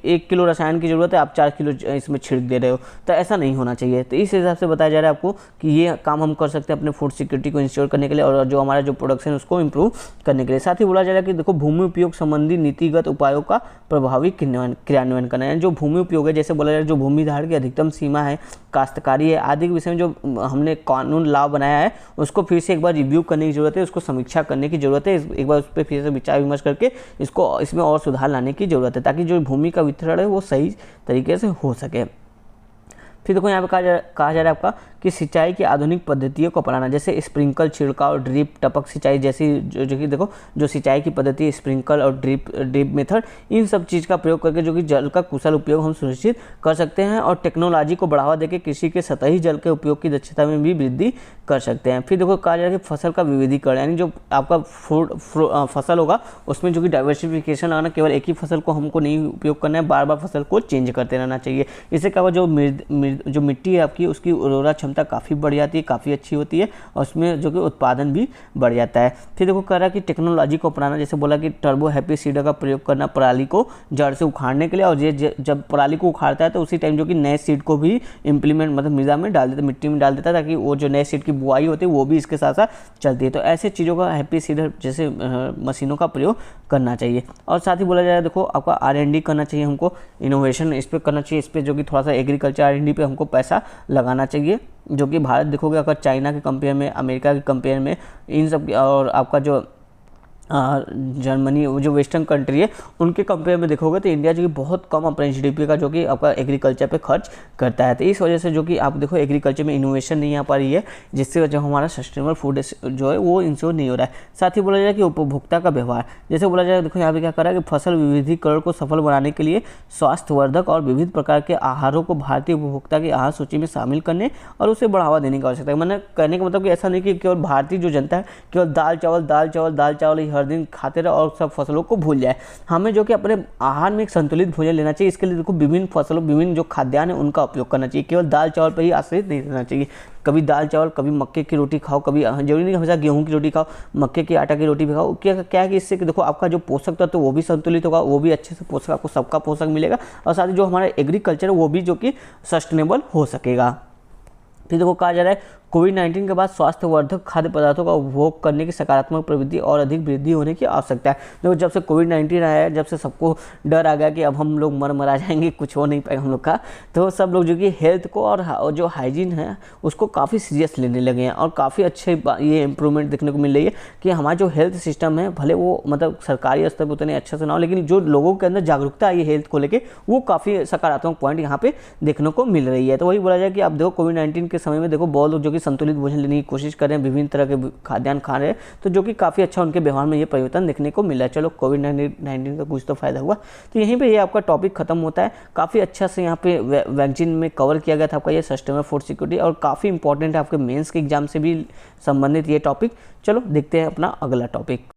एक किलो रसायन की जरूरत है आप 4 किलो इसमें छिड़क दे रहे हो, तो ऐसा नहीं होना चाहिए। तो इस हिसाब से बताया जा रहा है आपको कि ये काम हम कर सकते हैं अपने फूड सिक्योरिटी को इंश्योर करने के लिए और जो हमारा जो प्रोडक्शन है उसको इम्प्रूव करने के लिए। साथ ही बोला जा रहा है कि देखो भूमि उपयोग संबंधी नीतिगत उपायों का प्रभावी क्रियान्वयन करना है। जो भूमि उपयोग है, जैसे बोला जा रहा है जो भूमि धारण की अधिकतम सीमा है, काश्तकारी है आदि के विषय में जो हमने कानून लॉ बनाया है उसको फिर से एक बार रिव्यू करने की जरूरत है, उसको समीक्षा करने की जरूरत है, एक बार उस पर फिर से विचार विमर्श करके इसको इसमें और सुधार लाने की जरूरत है ताकि जो भूमि का वितरण है वो सही तरीके से हो सके। फिर देखो यहाँ पे कहा जा रहा है आपका कि सिंचाई की आधुनिक पद्धतियों को अपनाना, जैसे स्प्रिंकल, छिड़काव, ड्रिप, टपक सिंचाई जैसी जो कि देखो जो सिंचाई की पद्धति स्प्रिंकल और ड्रिप मेथड, इन सब चीज़ का प्रयोग करके जो कि जल का कुशल उपयोग हम सुनिश्चित कर सकते हैं और टेक्नोलॉजी को बढ़ावा देकर कृषि के सतही जल के उपयोग की दक्षता में भी वृद्धि कर सकते हैं। फिर देखो कहा जा रहा है कि फसल का विविधीकरण, यानी जो आपका फसल होगा उसमें जो कि डाइवर्सिफिकेशन लगाना, केवल एक ही फसल को हमको नहीं उपयोग करना है, बार बार फसल को चेंज करते रहना चाहिए। इससे क्या होगा जो मिट्टी है आपकी उसकी उर्वरा क्षमता काफ़ी बढ़ जाती है, काफ़ी अच्छी होती है और उसमें जो कि उत्पादन भी बढ़ जाता है। फिर देखो कह रहा है कि टेक्नोलॉजी को अपनाना, जैसे बोला कि टर्बो हैप्पी सीडर का प्रयोग करना पराली को जड़ से उखाड़ने के लिए, और ये जब पराली को उखाड़ता है तो उसी टाइम जो कि नए सीड को भी इम्प्लीमेंट मतलब मृदा में डाल देता है, मिट्टी में डाल देता है ताकि वो जो नए सीड की बुआई होती है वो भी इसके साथ साथ चलती है। तो ऐसे चीज़ों का हैप्पी सीडर जैसे मशीनों का प्रयोग करना चाहिए। और साथ ही बोला जाए देखो आपका R&D करना चाहिए, हमको इनोवेशन इस पर करना चाहिए, इस पर जो कि थोड़ा सा एग्रीकल्चर R&D पे हमको पैसा लगाना चाहिए, जो कि भारत देखोगे अगर चाइना के कंपेयर में, अमेरिका के कंपेयर में, इन सब और आपका जो जर्मनी जो वेस्टर्न कंट्री है उनके कंपेयर में देखोगे तो इंडिया जो कि बहुत कम अपने GDP का जो कि आपका एग्रीकल्चर पे खर्च करता है। तो इस वजह से जो कि आप देखो एग्रीकल्चर में इनोवेशन नहीं आ पा रही है, जिससे वजह हमारा सस्टेनेबल फूड जो है वो इंश्योर नहीं हो रहा है। साथ ही बोला जाए कि उपभोक्ता का व्यवहार, जैसे बोला जाए देखो यहाँ पे क्या कर रहा है कि फसल विविधीकरण को सफल बनाने के लिए स्वास्थ्यवर्धक और विविध प्रकार के आहारों को भारतीय उपभोक्ता की आहार सूची में शामिल करने और उसे बढ़ावा देने की आवश्यकता है। मैंने कहने का मतलब कि ऐसा नहीं कि केवल भारतीय जो जनता है केवल दाल चावल हर दिन खाते रहे और सब फसलों को भूल जाए। हमें जो कि अपने आहार में एक संतुलित भोजन लेना चाहिए। इसके लिए देखो विभिन्न फसलों, विभिन्न जो खाद्यान्न है उनका उपयोग करना चाहिए, केवल दाल चावल पर ही आश्रित नहीं रहना चाहिए। कभी दाल चावल, कभी मक्के की रोटी खाओ, कभी जरूरी नहीं हमेशा गेहूं की रोटी खाओ, मक्के की आटा की रोटी भी खाओ। क्या है कि इससे देखो आपका जो पोषक तत्व वो भी संतुलित होगा, वो भी अच्छे से पोषक, आपको सबका पोषक मिलेगा और साथ ही जो हमारा एग्रीकल्चर है वो भी जो कि सस्टेनेबल हो सकेगा। फिर देखो कहा जा रहा है कोविड-19 के बाद स्वास्थ्यवर्धक खाद्य पदार्थों का उपभोग करने की सकारात्मक प्रवृत्ति और अधिक वृद्धि होने की आवश्यकता है। देखो जब से कोविड-19 आया है, जब से सबको डर आ गया कि अब हम लोग मर जाएंगे, कुछ हो नहीं पाएगा हम लोग का, तो सब लोग जो कि हेल्थ को और जो हाइजीन है उसको काफ़ी सीरियस लेने लगे हैं और काफ़ी अच्छे ये इम्प्रूवमेंट देखने को मिल रही है कि हमारा जो हेल्थ सिस्टम है भले वो मतलब सरकारी स्तर पर उतने अच्छे से ना हो, लेकिन जो लोगों के अंदर जागरूकता आई है हेल्थ को लेकर वो काफ़ी सकारात्मक पॉइंट यहाँ पे देखने को मिल रही है। तो वही बोला जाए कि अब देखो कोविड-19 के समय में देखो बहुत लोग जो कि संतुलित भोजन लेने की कोशिश कर रहे हैं, विभिन्न तरह के खाद्यान्न खा रहे हैं, तो जो कि काफ़ी अच्छा उनके व्यवहार में ये परिवर्तन देखने को मिला है। चलो कोविड-19 का कुछ तो फायदा हुआ। तो यहीं पे ये आपका टॉपिक खत्म होता है। काफ़ी अच्छा से यहाँ पे वैक्सीन में कवर किया गया था आपका ये सस्टेनेबल फूड सिक्योरिटी, और काफ़ी इंपॉर्टेंट है आपके मेंस के एग्जाम से भी संबंधित ये टॉपिक। चलो देखते हैं अपना अगला टॉपिक।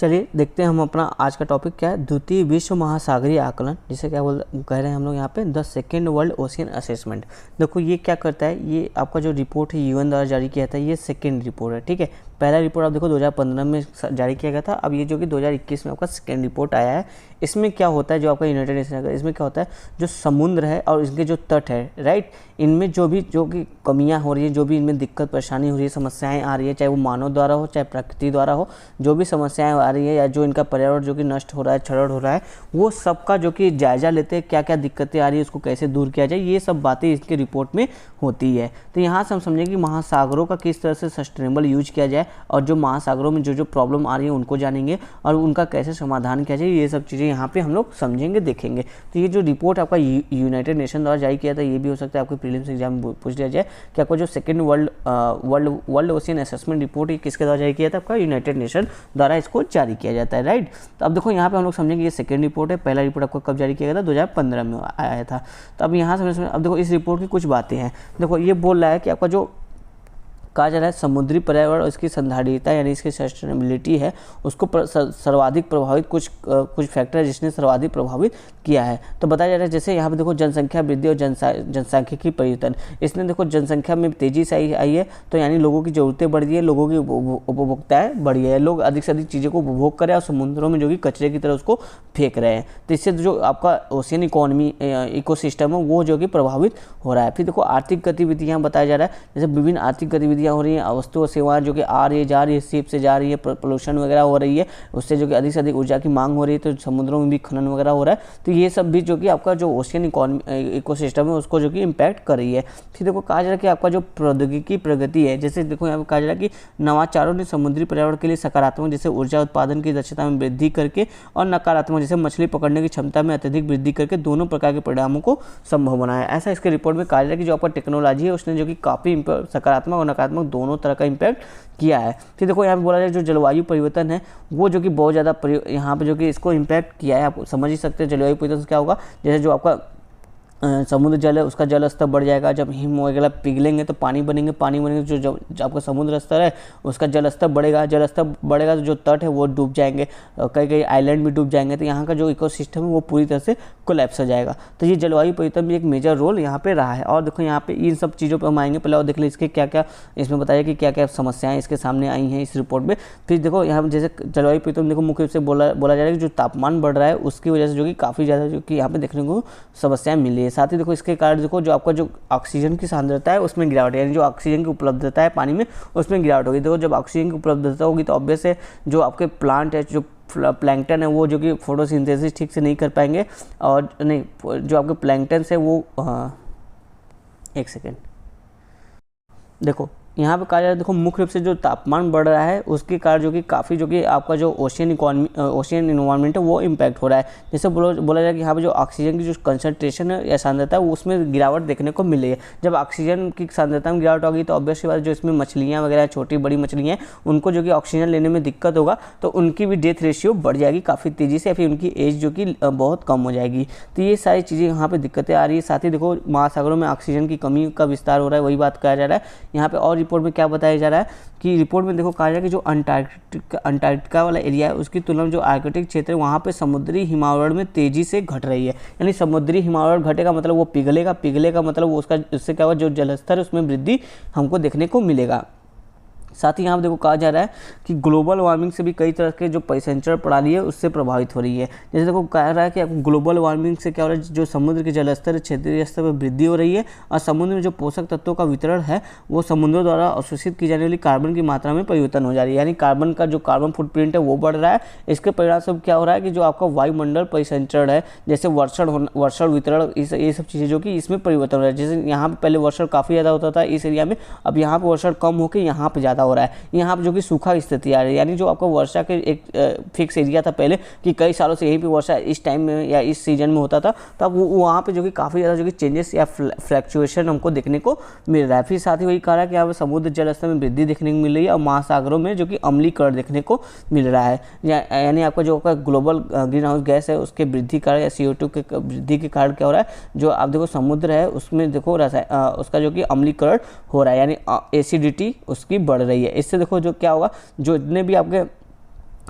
चलिए देखते हैं हम अपना आज का टॉपिक क्या है, द्वितीय विश्व महासागरीय आकलन, जिसे क्या कह रहे हैं हम लोग यहाँ पे the second world ocean assessment. देखो ये क्या करता है, ये आपका जो रिपोर्ट है UN द्वारा जारी किया था, ये सेकेंड रिपोर्ट है, ठीक है। पहला रिपोर्ट आप देखो 2015 में जारी किया गया था, अब ये जो कि 2021 में आपका सेकेंड रिपोर्ट आया है। इसमें क्या होता है, जो आपका यूनाइटेड नेशन का, इसमें क्या होता है, जो समुद्र है और इसके जो तट है, राइट, इनमें जो कि कमियां हो रही है, जो भी इनमें दिक्कत परेशानी हो रही है, समस्याएं आ रही है, चाहे वो मानव द्वारा हो चाहे प्रकृति द्वारा हो, जो भी समस्याएं आ रही है या जो इनका पर्यावरण जो कि नष्ट हो रहा है, क्षरण हो रहा है, वो सबका जो कि जायजा लेते हैं, क्या क्या दिक्कतें आ रही है, उसको कैसे दूर किया जाए, ये सब बातें इसके रिपोर्ट में होती है। तो यहाँ से हम समझेंगे कि महासागरों का किस तरह से सस्टेनेबल यूज किया जाए और जो महासागरों में जो प्रॉब्लम आ रही है उनको जानेंगे और उनका कैसे समाधान किया जाए, ये सब चीज़ें यहाँ पे हम लोग समझेंगे, देखेंगे। तो ये जो रिपोर्ट आपका यूनाइटेड नेशन द्वारा जारी किया था, ये भी हो सकता है आपके प्रीलिम्स एग्जाम में पूछ लिया जाए कि आपको जो second world ocean assessment report ये किसके द्वारा जारी किया था, आपका यूनाइटेड नेशन द्वारा इसको जारी किया जाता है, राइट। तो अब देखो यहाँ पे हम लोग समझेंगे ये सेकेंड रिपोर्ट है, पहला रिपोर्ट आपको कब जारी किया गया था, 2015 में आया था। तो अब यहाँ से अब देखो इस रिपोर्ट की कुछ बातें हैं। देखो ये बोल रहा है कि आपका जो कहा जा रहा है समुद्री पर्यावरण और इसकी संधारणीयता यानी इसकी सस्टेनेबिलिटी है, उसको सर्वाधिक प्रभावित कुछ फैक्टर है जिसने सर्वाधिक प्रभावित किया है। तो बताया जा रहा है जैसे यहाँ पे देखो जनसंख्या वृद्धि और जनसांख्यिकी परिवर्तन, इसने देखो जनसंख्या में तेजी से आई है, तो यानी लोगों की ज़रूरतें बढ़ गई है, लोगों की उपभोक्ताएँ बढ़ गई है, लोग अधिक से अधिक चीज़ों को उपभोग करें और समुद्रों में जो कि कचरे की तरह उसको फेंक रहे हैं। तो इससे जो आपका ओशियन इकोनॉमी इकोसिस्टम है वो जो कि प्रभावित हो रहा है। फिर देखो आर्थिक गतिविधियाँ बताया जा रहा है, जैसे विभिन्न आर्थिक गतिविधियाँ चीज़ें हो रही हैं, वस्तु और सेवाएं जो कि आ रही है जा रही है, शिप से जा रही है, पोल्यूशन वगैरह हो रही है, उससे जो कि अधिक से अधिक ऊर्जा की मांग हो रही है, तो समुद्रों में भी खनन वगैरह हो रहा है। तो ये सब भी जो कि आपका जो ओशियन इकोसिस्टम है उसको जो कि इम्पैक्ट कर रही है। फिर देखो कहा जा रहा है कि आपका जो प्रौद्योगिकी प्रगति है, जैसे देखो यहाँ पे कहा जा रहा है कि नवाचारों ने समुद्री पर्यावरण के लिए सकारात्मक जैसे ऊर्जा उत्पादन की दक्षता में वृद्धि करके और नकारात्मक जैसे मछली पकड़ने की क्षमता में अत्यधिक वृद्धि करके दोनों प्रकार के परिणामों को संभव बनाया। ऐसा इसके रिपोर्ट में कहा जा रहा है कि जो आपका टेक्नोलॉजी है उसने जो कि काफ़ी सकारात्मक और नकारात्मक दोनों तरह का इम्पैक्ट किया है। फिर देखो यहाँ पे बोला जाए जो जलवायु परिवर्तन है वो जो कि बहुत ज़्यादा यहाँ पे जो कि इसको इम्पैक्ट किया है। आप समझ ही सकते हैं जलवायु परिवर्तन से क्या होगा, जैसे जो आपका समुद्र जल है उसका जल स्तर बढ़ जाएगा। जब हिम वगैरह पिघलेंगे तो पानी बनेंगे, पानी बनेंगे जो आपका समुद्र स्तर है उसका जल स्तर बढ़ेगा, जल स्तर बढ़ेगा तो जो तट है वो डूब जाएंगे, कई कई आइलैंड भी डूब जाएंगे। तो यहाँ का जो इकोसिस्टम है वो पूरी तरह से कोलैप्स हो जाएगा। तो ये जलवायु परिवर्तन भी एक मेजर रोल यहाँ पे रहा है। और देखो यहाँ पे इन सब चीज़ों पर हम आएंगे, पहले और देख ले इसके क्या क्या इसमें बताया कि क्या क्या समस्याएं इसके सामने आई हैं इस रिपोर्ट में। फिर देखो यहाँ जैसे जलवायु परिवर्तन देखो मुख्य रूप से बोला जा रहा है कि जो तापमान बढ़ रहा है उसकी वजह से जो कि काफ़ी ज़्यादा जो कि यहाँ पे देखने को समस्याएं मिली है। साथ ही देखो इसके कारण देखो जो आपका जो ऑक्सीजन की सांद्रता है उसमें गिरावट, यानी जो ऑक्सीजन की उपलब्धता है पानी में उसमें गिरावट होगी। देखो जब ऑक्सीजन की उपलब्धता होगी तो ऑब्वियस है जो आपके प्लांट है, जो प्लैंकटन है वो जो कि फोटोसिंथेसिस ठीक से नहीं कर पाएंगे, और नहीं जो आपके प्लैंकटन्स है वो एक सेकेंड देखो यहाँ पे कहा जा रहा है देखो मुख्य रूप से जो तापमान बढ़ रहा है उसके कारण जो कि काफ़ी जो कि आपका जो ओशियन इन्वायरमेंट है वो इम्पैक्ट हो रहा है। जैसे बोला जाए कि यहाँ पे जो ऑक्सीजन की जो कंसंट्रेशन है या सांद्रता है वो उसमें गिरावट देखने को मिली है। जब ऑक्सीजन की सांद्रता में गिरावट होगी तो ऑब्वियसली बात जो इसमें मछलियाँ वगैरह छोटी बड़ी मछलियाँ हैं उनको जो कि ऑक्सीजन लेने में दिक्कत होगा तो उनकी भी डेथ रेशियो बढ़ जाएगी काफ़ी तेज़ी से, या फिर उनकी एज जो कि बहुत कम हो जाएगी। तो ये सारी चीज़ें यहाँ पर दिक्कतें आ रही है। साथ ही देखो महासागरों में ऑक्सीजन की कमी का विस्तार हो रहा है, वही बात कहा जा रहा है यहाँ पे। और रिपोर्ट में क्या बताया जा रहा है कि रिपोर्ट में देखो कहा जा रहा है कि जो अंटार्कटिका वाला एरिया है उसकी तुलना में जो आर्कटिक क्षेत्र है वहाँ पे समुद्री हिमावरण में तेजी से घट रही है। यानी समुद्री हिमावरण घटेगा मतलब वो पिघलेगा मतलब वो उससे क्या होगा, जो जलस्तर है उसमें वृद्धि हमको देखने को मिलेगा। साथ ही यहाँ पर देखो कहा जा रहा है कि ग्लोबल वार्मिंग से भी कई तरह के जो परिसंचरण प्रणाली है उससे प्रभावित हो रही है। जैसे देखो कहा रहा है कि ग्लोबल वार्मिंग से क्या हो रहा है, जो समुद्र के जलस्तर है क्षेत्रीय स्तर पर वृद्धि हो रही है और समुद्र में जो पोषक तत्वों का वितरण है वो समुद्रों द्वारा अवशोषित की जाने वाली कार्बन की मात्रा में परिवर्तन हो जा रही है। यानी कार्बन का जो कार्बन फुटप्रिंट है वो बढ़ रहा है। इसके परिणाम स्वरूप क्या हो रहा है कि जो आपका वायुमंडल परिसंचरण है जैसे वर्षण वितरण ये सब चीज़ें जो कि इसमें परिवर्तन हो रहा है। जैसे यहाँ पर पहले वर्षण काफ़ी ज़्यादा होता था इस एरिया में, अब यहाँ पर वर्षण कम होकर यहाँ पर ज़्यादा हो रहा है। यहाँ पर जो कि सूखा स्थिति आ रही है, यानी जो आपका वर्षा के एक फिक्स एरिया था पहले कि कई सालों से यहीं पे वर्षा इस टाइम में या इस सीजन में होता था, तो अब वहाँ पे जो कि काफ़ी ज़्यादा जो कि चेंजेस या फ्लैक्चुएशन हमको देखने को मिल रहा है। फिर साथ ही वही कहा रहा है कि यहाँ पर समुद्र जल स्तर में वृद्धि देखने को मिल रही है और महासागरों में जो कि अम्लीकरण देखने को मिल रहा है। यानी आपका जो आपका ग्लोबल ग्रीन हाउस गैस है उसके वृद्धि कारण या CO2 के वृद्धि के कारण क्या हो रहा है, जो आप देखो समुद्र है उसमें देखो उसका जो कि अम्लीकरण हो रहा है, यानी एसिडिटी उसकी बढ़ रही है। इससे देखो जो क्या होगा, जो इतने भी आपके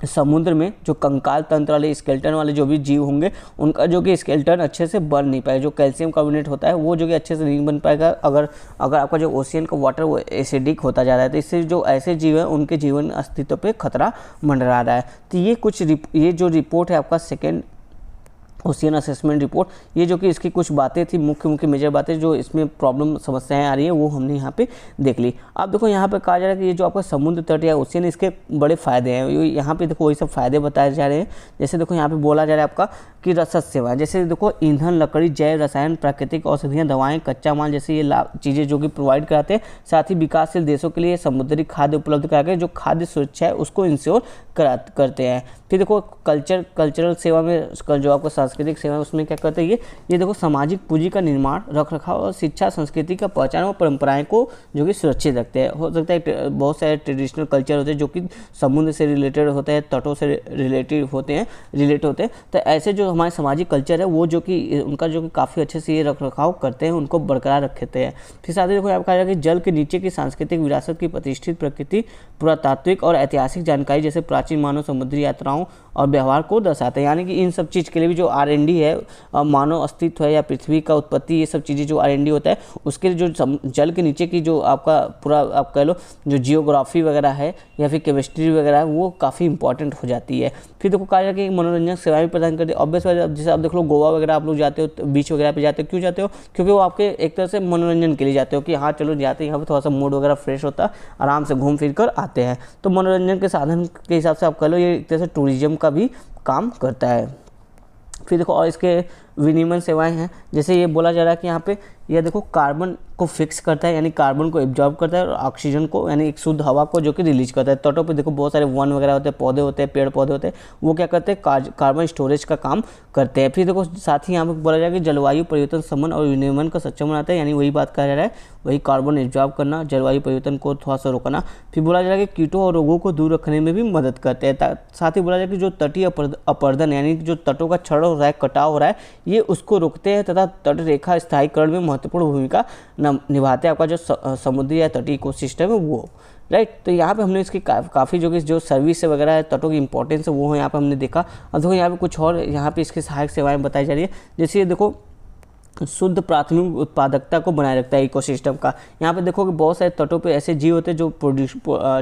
समुद्र में जो कंकाल तंत्र वाले स्केलेटन वाले जो भी जीव होंगे उनका जो कि स्केलेटन अच्छे से बन नहीं पाएगा। जो कैल्शियम कार्बोनेट होता है वो जो कि अच्छे से नहीं बन पाएगा अगर आपका जो ओशियन का वाटर वो एसिडिक होता जा रहा है। तो इससे जो ऐसे जीव हैं उनके जीवन अस्तित्व पे खतरा मंडरा रहा है। तो ये जो रिपोर्ट है आपका सेकेंड ओशियन असेसमेंट रिपोर्ट, ये जो कि इसकी कुछ बातें थी मुख्य मेजर बातें जो इसमें प्रॉब्लम समस्याएं आ रही है वो हमने यहाँ पे देख ली। अब देखो यहाँ पे कहा जा रहा है कि ये जो आपका समुद्र तट या ओशियन इसके बड़े फायदे हैं, यहाँ पे देखो वही सब फायदे बताए जा रहे हैं। जैसे देखो यहाँ पे बोला जा रहा है आपका कि रसद सेवा, जैसे देखो ईंधन, लकड़ी, जैव रसायन, प्राकृतिक औषधियाँ, दवाएँ, कच्चा माल जैसे ये चीज़ें जो कि प्रोवाइड कराते हैं। साथ ही विकासशील देशों के लिए समुद्री खाद्य उपलब्ध करा के जो खाद्य सुरक्षा है उसको इंश्योर करते हैं। फिर देखो कल्चरल सेवा में जो आपको सांस्कृतिक सेवा है उसमें क्या करते हैं ये देखो सामाजिक पूंजी का निर्माण, रख रखाव और शिक्षा, संस्कृति का पहचान और परंपराएं को जो कि सुरक्षित रखते हैं। हो सकता है बहुत सारे ट्रेडिशनल कल्चर होते हैं जो कि समुद्र से रिलेटेड होते हैं, तटों से रिलेट होते हैं। तो ऐसे जो हमारे सामाजिक कल्चर है वो जो कि उनका जो कि काफ़ी अच्छे से ये रख रखाव करते हैं, उनको बरकरार रखते हैं। फिर साथ ही देखो यहाँ कहा जाए कि जल के नीचे की सांस्कृतिक विरासत की प्रतिष्ठित प्रकृति, पुरातात्विक और ऐतिहासिक जानकारी जैसे प्राचीन मानव समुद्री यात्राओं और व्यवहार को दर्शाते हैं। यानी कि इन सब चीज़ के लिए भी जो R&D है, मानव अस्तित्व है या पृथ्वी का उत्पत्ति, ये सब चीज़ें जो R&D होता है उसके जो जल के नीचे की जो आपका पूरा आप कह लो जो जियोग्राफी वगैरह है या फिर केमिस्ट्री वगैरह है वो काफ़ी इंपॉर्टेंट हो जाती है। फिर देखो कहा जाए कि मनोरंजक सेवाएं भी प्रदान करते हैं। ऑब्वियस बात, जैसे आप देख लो गोवा वगैरह आप लोग जाते हो, बीच वगैरह पे जाते हो, क्यों जाते हो? क्योंकि वो आपके एक तरह से मनोरंजन के लिए जाते हो कि हाँ चलो जाते हैं यहाँ पे, थोड़ा सा मूड वगैरह फ्रेश होता है, आराम से घूम फिर कर आते हैं। तो मनोरंजन के साधन के हिसाब से आप कह लो ये एक तरह से टूरिज्म का भी काम करता है। फिर देखो और इसके विनिमय सेवाएं हैं, जैसे ये बोला जा रहा है कि यहाँ पे यह देखो कार्बन को फिक्स करता है, यानी कार्बन को एब्जॉर्ब करता है, और ऑक्सीजन को यानी एक शुद्ध हवा को जो कि रिलीज करता है। तटों पे देखो बहुत सारे वन वगैरह होते हैं, पौधे होते हैं, पेड़ पौधे होते हैं, वो क्या करते हैं कार्बन स्टोरेज का काम करते हैं। फिर देखो साथ ही यहाँ पे बोला जाएगा कि जलवायु परिवर्तन समन और विनियमन को सक्षम बनाता है, यानी वही बात कहा जा रहा है, वही कार्बन एब्जॉर्ब करना, जलवायु परिवर्तन को थोड़ा सा रोकना। फिर बोला जा रहा है कि कीटों और रोगों को दूर रखने में भी मदद करते हैं। साथ ही बोला जाए कि जो तटीय अपरदन यानी जो तटों का क्षरण हो रहा है, कटाव हो रहा है, ये उसको रोकते हैं तथा तट रेखा स्थायीकरण में महत्वपूर्ण भूमिका निभाते हैं। आपका जो समुद्री या तटीय इकोसिस्टम है वो, राइट। तो यहाँ पे हमने इसकी काफ़ी जो सर्विस वगैरह है, तटों की इंपॉर्टेंस है वो है यहाँ पे हमने देखा। अब देखो यहाँ पे कुछ और यहाँ पे इसकी सहायक सेवाएं बताई जा रही है, जैसे ये देखो शुद्ध प्राथमिक उत्पादकता को बनाए रखता है इकोसिस्टम का। यहाँ पे देखो कि बहुत सारे तटों पे ऐसे जीव होते हैं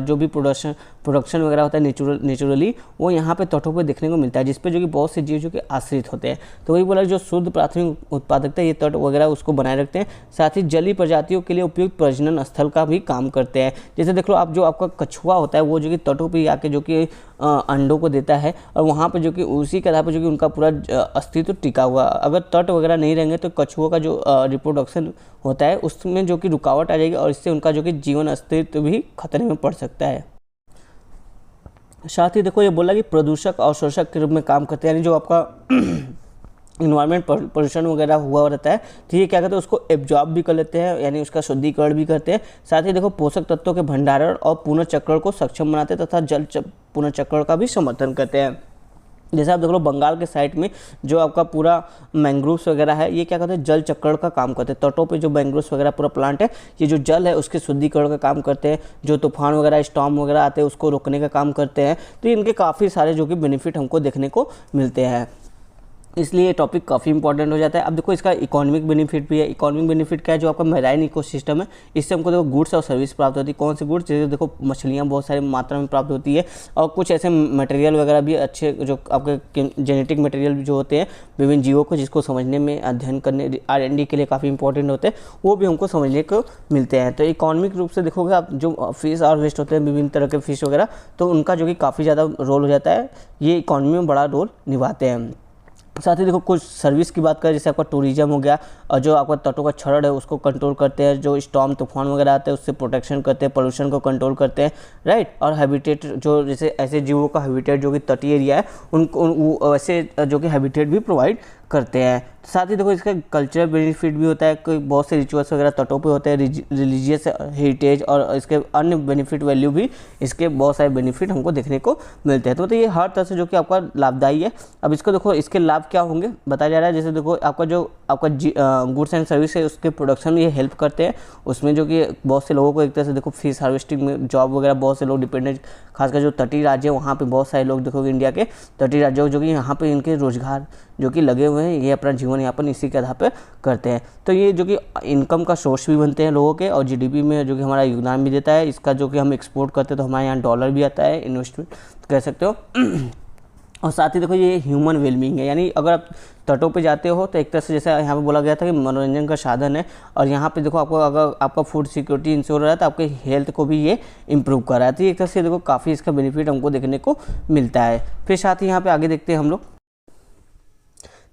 जो भी प्रोडक्शन वगैरह होता है नेचुरली वो यहाँ पे तटों पे देखने को मिलता है, जिसपे जो कि बहुत से जीव जो कि आश्रित होते हैं। तो वही बोला जो शुद्ध प्राथमिक उत्पादकता ये तट वगैरह उसको बनाए रखते हैं। साथ ही जलीय प्रजातियों के लिए उपयुक्त प्रजनन स्थल का भी काम करते हैं। जैसे देख लो आप जो आपका कछुआ होता है वो जो कि तटों पर आके जो कि अंडों को देता है, और वहाँ पे जो कि उसी के आधार पर जो कि उनका पूरा अस्तित्व टिका हुआ। अगर तट वगैरह नहीं रहेंगे तो कछुओं का जो रिप्रोडक्शन होता है उसमें जो कि रुकावट आ जाएगी, और इससे उनका जो कि जीवन अस्तित्व भी खतरे में पड़ सकता है। साथ ही देखो ये बोला कि प्रदूषक और शोषक के रूप में काम करते हैं, यानी जो आपका इन्वायरमेंट पोल्यूशन वगैरह हुआ रहता है तो ये क्या करते हैं उसको एब्जॉर्ब भी कर लेते हैं, यानी उसका शुद्धिकरण भी करते हैं। साथ ही देखो पोषक तत्वों के भंडारण और पुनर्चक्रण को सक्षम बनाते हैं तथा जल पुनर्चक्रण का भी समर्थन करते हैं। जैसे आप देख लो बंगाल के साइड में जो आपका पूरा मैंग्रोव्स वगैरह है ये क्या करते हैं जल चक्रण का काम करते हैं। तटों पे जो मैंग्रोव्स वगैरह पूरा प्लांट है ये जो जल है उसके शुद्धिकरण का काम करते हैं, जो तूफान वगैरह स्टॉर्म वगैरह आते हैं उसको रोकने का काम करते हैं। तो इनके काफ़ी सारे जो कि बेनिफिट हमको देखने को मिलते हैं, इसलिए ये टॉपिक काफ़ी इंपॉर्टेंट हो जाता है। अब देखो इसका इकोनॉमिक बेनिफिट भी है। इकोनॉमिक बेनिफिट क्या है, जो आपका मैराइन इकोसिस्टम है इससे हमको देखो गुड्स और सर्विस प्राप्त होती है। कौन से गुड्स, जैसे देखो मछलियाँ बहुत सारी मात्रा में प्राप्त होती है, और कुछ ऐसे मटेरियल वगैरह भी अच्छे जो आपके जेनेटिक मटेरियल जो होते हैं विभिन्न जीवों को जिसको समझने में अध्ययन करने R&D के लिए काफ़ी इंपॉर्टेंट होते हैं, वो भी हमको समझने को मिलते हैं। तो इकोनॉमिक रूप से देखोगे आप जो फिश हार्वेस्ट होते हैं विभिन्न तरह के फिश वगैरह, तो उनका जो कि काफ़ी ज़्यादा रोल हो जाता है, ये इकोनॉमी में बड़ा रोल निभाते हैं। साथ ही देखो कुछ सर्विस की बात करें, जैसे आपका टूरिज्म हो गया, और जो आपका तटों का क्षरण है उसको कंट्रोल करते हैं, जो स्टॉर्म तूफान वगैरह आते हैं उससे प्रोटेक्शन करते हैं, पोल्यूशन को कंट्रोल करते हैं, राइट। और हैबिटेट जो जैसे ऐसे जीवों का हैबिटेट जो कि तटीय एरिया है उनको वैसे जो कि हैबिटेट भी प्रोवाइड करते हैं। साथ ही देखो इसका कल्चरल बेनिफिट भी होता है, कोई बहुत से रिचुअल्स वगैरह तटों पे होते हैं, रिलीजियस हेरिटेज और इसके अन्य बेनिफिट वैल्यू भी, इसके बहुत सारे बेनिफिट हमको देखने को मिलते हैं। तो ये हर तरह से जो कि आपका लाभदायी है। अब इसको देखो इसके लाभ क्या होंगे बताया जा रहा है। जैसे देखो आपका जो आपका गुड्स एंड सर्विस है उसके प्रोडक्शन में ये हेल्प करते हैं, उसमें जो कि बहुत से लोगों को एक तरह से देखो फिश हार्वेस्टिंग में जॉब वगैरह बहुत से लोग डिपेंडेंट, खासकर जो तटीय राज्य है वहाँ पे बहुत सारे लोग देखोगे इंडिया के तटीय राज्यों जो कि यहाँ पे इनके रोजगार जो कि लगे हुए हैं, ये अपना जीवन यापन इसी के आधार पर करते हैं। तो ये जो कि इनकम का सोर्स भी बनते हैं लोगों के, और GDP में जो कि हमारा योगदान भी देता है। इसका जो कि हम एक्सपोर्ट करते हैं तो हमारे यहाँ डॉलर भी आता है, इन्वेस्टमेंट कह सकते हो। और साथ ही देखो ये ह्यूमन वेलबींग है, यानी अगर आप तटों पे जाते हो तो एक तरह से जैसे यहाँ पे बोला गया था कि मनोरंजन का साधन है, और यहाँ पे देखो आपको अगर आपका फूड सिक्योरिटी इंश्योर रहा है तो आपके हेल्थ को भी ये इंप्रूव कर रहा है। तो एक तरह से देखो काफ़ी इसका बेनिफिट हमको देखने को मिलता है। फिर साथ ही यहाँ पे आगे देखते हैं हम लोग,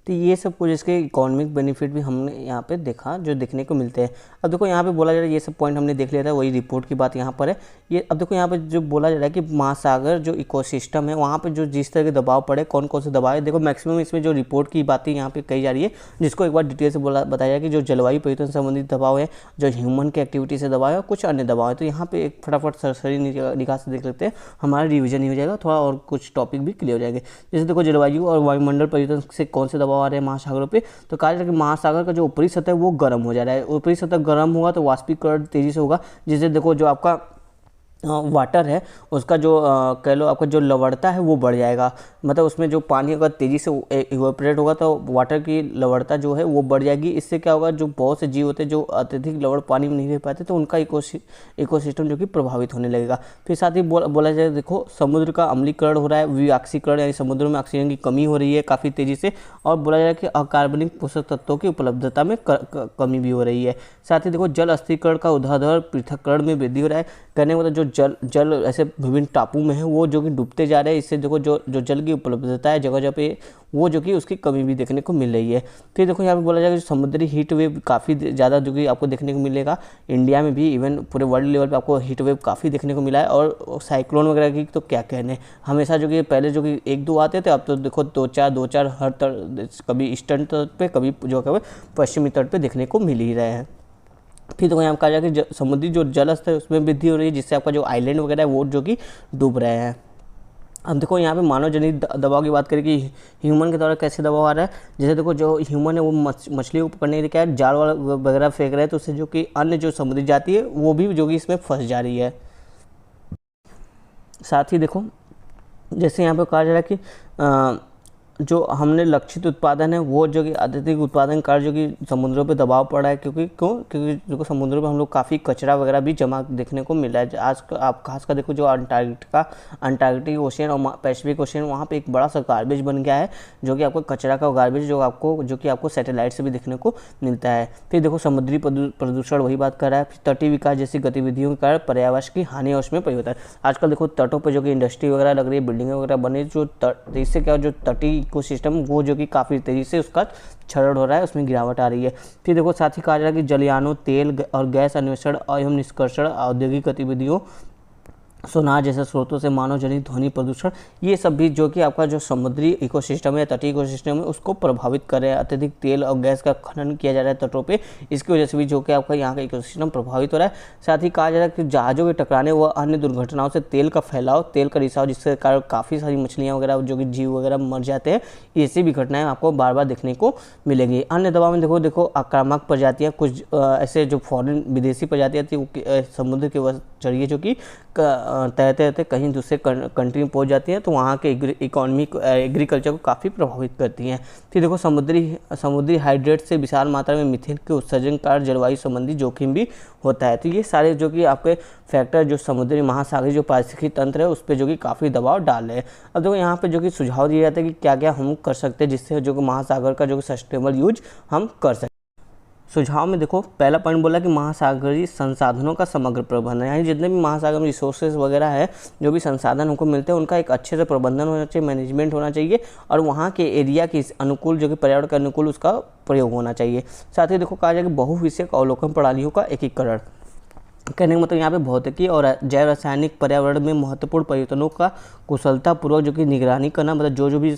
तो ये सब कुछ इसके इकोनॉमिक बेनिफिट भी हमने यहाँ पे देखा जो देखने को मिलते हैं। अब देखो यहाँ पे बोला जा रहा है, ये सब पॉइंट हमने देख लिया था, वही रिपोर्ट की बात यहाँ पर है। ये अब देखो यहाँ पे जो बोला जा रहा है कि महासागर जो इकोसिस्टम है वहाँ पे जो जिस तरह के दबाव पड़े, कौन कौन से दबाव है, देखो मैक्सिमम इसमें जो रिपोर्ट की बातें यहाँ पे कही जा रही है, जिसको एक बार डिटेल से बताया जाए कि जो जलवायु परिवर्तन से संबंधित दबाव है, जो ह्यूमन के एक्टिविटी से दबाव है, कुछ अन्य दबाव है। तो यहाँ पे एक फटाफट सरसरी निगाह से देख लेते हैं, हमारा रिविजन ही हो जाएगा, थोड़ा और कुछ टॉपिक भी क्लियर हो जाएंगे। जैसे देखो जलवायु और वायुमंडल परिवर्तन से कौन से दबाव आ रहे हैं महासागरों पे, तो कहा जाए कि महासागर का जो ऊपरी सतह वो गर्म हो जा रहा है। ऊपरी सतह गर्म होगा तो वाष्पीकरण तेजी से होगा, जिससे देखो जो आपका वाटर है उसका जो कह लो आपका जो लवणता है वो बढ़ जाएगा। मतलब उसमें जो पानी अगर तेज़ी से इवेपोरेट होगा तो वाटर की लवणता जो है वो बढ़ जाएगी। इससे क्या होगा, जो बहुत से जीव होते हैं जो अत्यधिक लवण पानी में नहीं रह पाते तो उनका इकोसिस्टम जो कि प्रभावित होने लगेगा। फिर साथ ही बोला जाए, देखो समुद्र का अम्लीकरण हो रहा है, विऑक्सीकरण, यानी समुद्र में ऑक्सीजन की कमी हो रही है काफ़ी तेज़ी से। और बोला जाए कि अकार्बनिक पोषक तत्वों की उपलब्धता में कमी भी हो रही है। साथ ही देखो जल अस्थिरीकरण का ऊर्ध्वाधर पृथक्करण में वृद्धि हो रहा है। कहने का मतलब जो जल ऐसे विभिन्न टापू में है वो जो कि डूबते जा रहे हैं। इससे देखो जो जल की उपलब्धता है जगह जगह पे वो जो कि उसकी कमी भी देखने को मिल रही है। फिर देखो यहाँ पे बोला जाएगा समुद्री हीट वेव काफ़ी ज़्यादा जो कि आपको देखने को मिलेगा इंडिया में भी, इवन पूरे वर्ल्ड लेवल पे आपको हीट वेव काफ़ी देखने को मिला है। और साइक्लोन वगैरह की तो क्या कहने, हमेशा जो कि पहले जो कि 1-2 आते थे, अब तो देखो 2-4 हर कभी ईस्टर्न तट पे, कभी जो है पश्चिमी तट पे देखने को मिल ही रहे हैं। फिर तो यहाँ कहा जाए कि समुद्री जो जल स्तर है उसमें वृद्धि हो रही है, जिससे आपका जो आइलैंड वगैरह है वो जो कि डूब रहे हैं। अब देखो यहाँ पे मानव जनित दबाव की बात करें कि ह्यूमन के द्वारा कैसे दबाव आ रहा है। जैसे देखो जो ह्यूमन है वो मछली को पकड़ने के लिए क्या है, जाल वगैरह फेंक रहे हैं, तो उससे जो कि अन्य जो समुद्री जाति है वो भी जो कि इसमें फंस जा रही है। साथ ही देखो जैसे यहाँ पे कहा जा रहा है कि जो हमने लक्षित उत्पादन है वो जो कि अत्यधिक उत्पादन कार्य जो कि समुद्रों पे दबाव पड़ा है, क्योंकि जो समुद्रों पे हम लोग काफ़ी कचरा वगैरह भी जमा देखने को मिल रहा है। आज आप खासकर देखो जो अंटार्कटिक ओशियन और पैसिफिक ओशियन, वहाँ पे एक बड़ा सा गार्बेज बन गया है, जो कि आपको कचरा का गार्बेज जो कि आपको सैटेलाइट से भी देखने को मिलता है। फिर देखो समुद्री प्रदूषण वही बात कर रहा है। तटीय विकास जैसी गतिविधियों के कारण पर्यावरण की हानि और उसमें परिवर्तन। आजकल देखो तटों पर जो कि इंडस्ट्री वगैरह लग रही है, बिल्डिंग वगैरह बनी, जो इससे क्या जो तटीय इकोसिस्टम वो जो कि काफ़ी तेज़ी से उसका क्षरण हो रहा है, उसमें गिरावट आ रही है। फिर देखो साथ ही कहा जा रहा है कि जलयानों, तेल और गैस अन्वेषण एवं निष्कर्षण, औद्योगिक गतिविधियों, सोनार जैसे स्रोतों से मानव जनित ध्वनि प्रदूषण, ये सब भी जो कि आपका जो समुद्री इकोसिस्टम है, तटीय इकोसिस्टम है, उसको प्रभावित कर रहे हैं। अत्यधिक तेल और गैस का खनन किया जा रहा है तटों पे, इसकी वजह से भी जो कि आपका यहाँ का इकोसिस्टम प्रभावित हो रहा है। साथ ही कहा जा रहा है कि जहाज़ों के टकराने व अन्य दुर्घटनाओं से तेल का फैलाव, तेल का रिसाव, जिसके कारण काफ़ी सारी मछलियाँ वगैरह जो कि जीव वगैरह मर जाते हैं, ऐसी भी घटनाएँ आपको बार बार देखने को मिलेंगी। अन्य दबाव में देखो आक्रामक प्रजातियाँ, कुछ ऐसे जो फॉरेन विदेशी प्रजातियाँ थी समुद्र के जरिए जो कि तैरते रहते कहीं दूसरे कंट्री में पहुंच जाती हैं, तो वहाँ के इकोनॉमी एग्रीकल्चर को काफ़ी प्रभावित करती हैं। फिर देखो समुद्री हाइड्रेट से विशाल मात्रा में मीथेन के उत्सर्जन कारण जलवायु संबंधी जोखिम भी होता है। तो ये सारे जो कि आपके फैक्टर जो समुद्री महासागरीय जो पारिस्थितिकी तंत्र है उस पर जो कि काफ़ी दबाव डाल रहे हैं। अब देखो यहाँ पे जो कि सुझाव दिया जाता है कि क्या क्या हम कर सकते हैं जिससे जो कि महासागर का जो कि सस्टेनेबल यूज हम कर सकते हैं। सुझाव में देखो पहला पॉइंट बोला कि महासागरीय संसाधनों का समग्र प्रबंधन, यानी जितने भी महासागर में रिसोर्सेज वगैरह है, जो भी संसाधन हमको मिलते हैं, उनका एक अच्छे से प्रबंधन होना चाहिए, मैनेजमेंट होना चाहिए, और वहाँ के एरिया के अनुकूल जो कि पर्यावरण के अनुकूल उसका प्रयोग होना चाहिए। साथ ही देखो कहा जाए कि बहुविषयक अवलोकन प्रणालियों का एकीकरण, कहने का मतलब यहाँ पे भौतिकी और जैव रासायनिक पर्यावरण में महत्वपूर्ण परिवर्तनों का कुशलतापूर्वक जो कि निगरानी करना, मतलब जो भी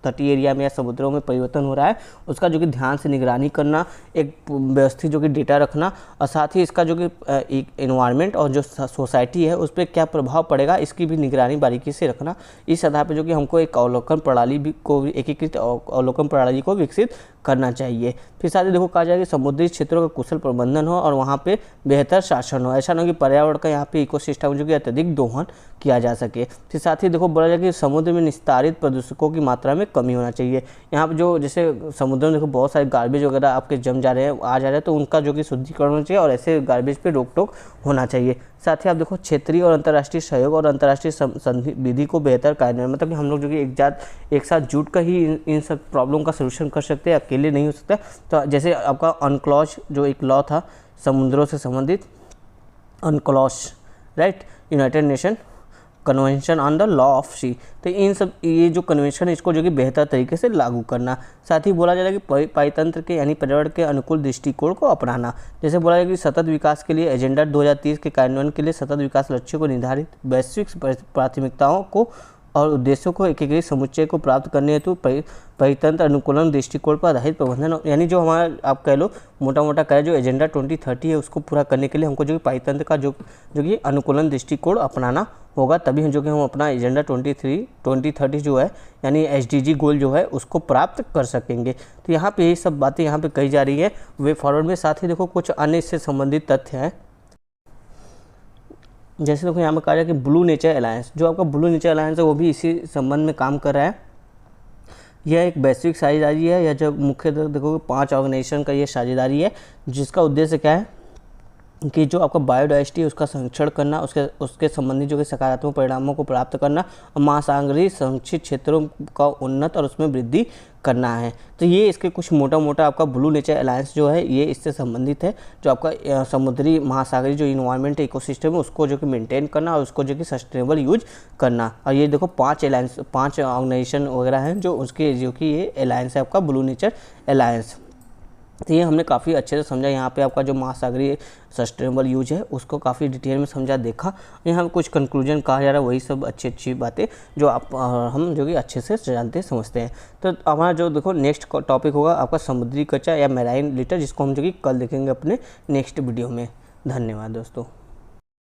तटीय एरिया में या समुद्रों में परिवर्तन हो रहा है उसका जो कि ध्यान से निगरानी करना, एक व्यवस्थित जो कि डेटा रखना, और साथ ही इसका जो कि एनवायरनमेंट और जो सोसाइटी है उस पर क्या प्रभाव पड़ेगा इसकी भी निगरानी बारीकी से रखना। इस आधार पर जो कि हमको एक अवलोकन प्रणाली को एकीकृत अवलोकन प्रणाली को विकसित करना चाहिए। फिर साथ ही देखो कहा जाए कि समुद्री क्षेत्रों का कुशल प्रबंधन हो और वहाँ पे बेहतर शासन हो, ऐसा ना हो कि पर्यावरण का यहाँ पे इकोसिस्टम जो कि अत्यधिक दोहन किया जा सके। फिर साथ ही देखो बोला जाए कि समुद्र में निस्तारित प्रदूषकों की मात्रा में कमी होना चाहिए। यहाँ पे जो जैसे समुद्र में देखो बहुत सारे गार्बेज वगैरह आपके जम जा रहे हैं, आ जा रहे हैं, तो उनका जो कि शुद्धिकरण होना चाहिए और ऐसे गार्बेज पे रोक टोक होना चाहिए। साथ ही आप देखो क्षेत्रीय और अंतर्राष्ट्रीय सहयोग और अंतर्राष्ट्रीय संधि विधि को बेहतर कार्यान्वयन, मतलब कि हम लोग जो कि एक साथ जुट कर ही इन सब प्रॉब्लम का सोल्यूशन कर सकते हैं, अकेले नहीं हो सकता। तो जैसे आपका अनक्लॉज जो एक लॉ था समुद्रों से संबंधित, UNCLOS right, United Nation Convention on the Law of the, Sea इन सब ये जो कन्वेंशन है इसको जो कि बेहतर तरीके से लागू करना। साथ ही बोला जा रहा है कि पारितंत्र के यानी पर्यावरण के अनुकूल दृष्टिकोण को अपनाना। जैसे बोला जाए कि सतत विकास के लिए एजेंडा 2030 के कार्यान्वयन के लिए सतत विकास लक्ष्यों को निर्धारित वैश्विक प्राथमिकताओं को और उद्देश्यों को एकीकृत समुच्चय को प्राप्त करने हेतु परितंत्र अनुकूलन दृष्टिकोण पर आधारित प्रबंधन, यानी जो हमारा आप कह लो मोटा कहे जो एजेंडा 2030 है उसको पूरा करने के लिए हमको जो कि परितंत्र का जो कि अनुकूलन दृष्टिकोण अपनाना होगा, तभी जो कि हम अपना एजेंडा 2030 जो है यानी SDG गोल जो है उसको प्राप्त कर सकेंगे। तो यहाँ पे ये सब बातें यहाँ पे कही जा रही है वे फॉरवर्ड में। साथ ही देखो कुछ अन्य इससे संबंधित तथ्य हैं। जैसे देखो यहाँ पर कहा जाए कि ब्लू नेचर अलायंस, जो आपका ब्लू नेचर अलायंस है वो भी इसी संबंध में काम कर रहा है। यह एक वैश्विक साझेदारी है, यह जब मुख्य देखो 5 ऑर्गेनाइजेशन का ये साझेदारी है, जिसका उद्देश्य क्या है कि जो आपका बायोडाइवर्सिटी है उसका संरक्षण करना, उसके संबंधी जो कि सकारात्मक परिणामों को प्राप्त करना और महासागरीय संरक्षित क्षेत्रों का उन्नत और उसमें वृद्धि करना है। तो ये इसके कुछ मोटा मोटा आपका ब्लू नेचर अलायंस जो है ये इससे संबंधित है, जो आपका समुद्री महासागरीय जो इन्वायरमेंट इकोसिस्टम है उसको जो कि मेंटेन करना और उसको जो कि सस्टेनेबल यूज करना। और ये देखो 5 ऑर्गेनाइजेशन वगैरह हैं जो उसके जो कि ये अलायंस है आपका ब्लू नेचर अलायंस। तो ये हमने काफ़ी अच्छे से समझा। यहाँ पे आपका जो महासागरीय सस्टेनेबल यूज है उसको काफ़ी डिटेल में समझा, देखा। यहाँ कुछ कंक्लूजन कहा जा रहा है, वही सब अच्छी बातें जो हम जो कि अच्छे से जानते समझते हैं। तो हमारा जो देखो नेक्स्ट टॉपिक होगा आपका समुद्री कचरा या मैराइन लिटर, जिसको हम जो कि कल देखेंगे अपने नेक्स्ट वीडियो में। धन्यवाद दोस्तों।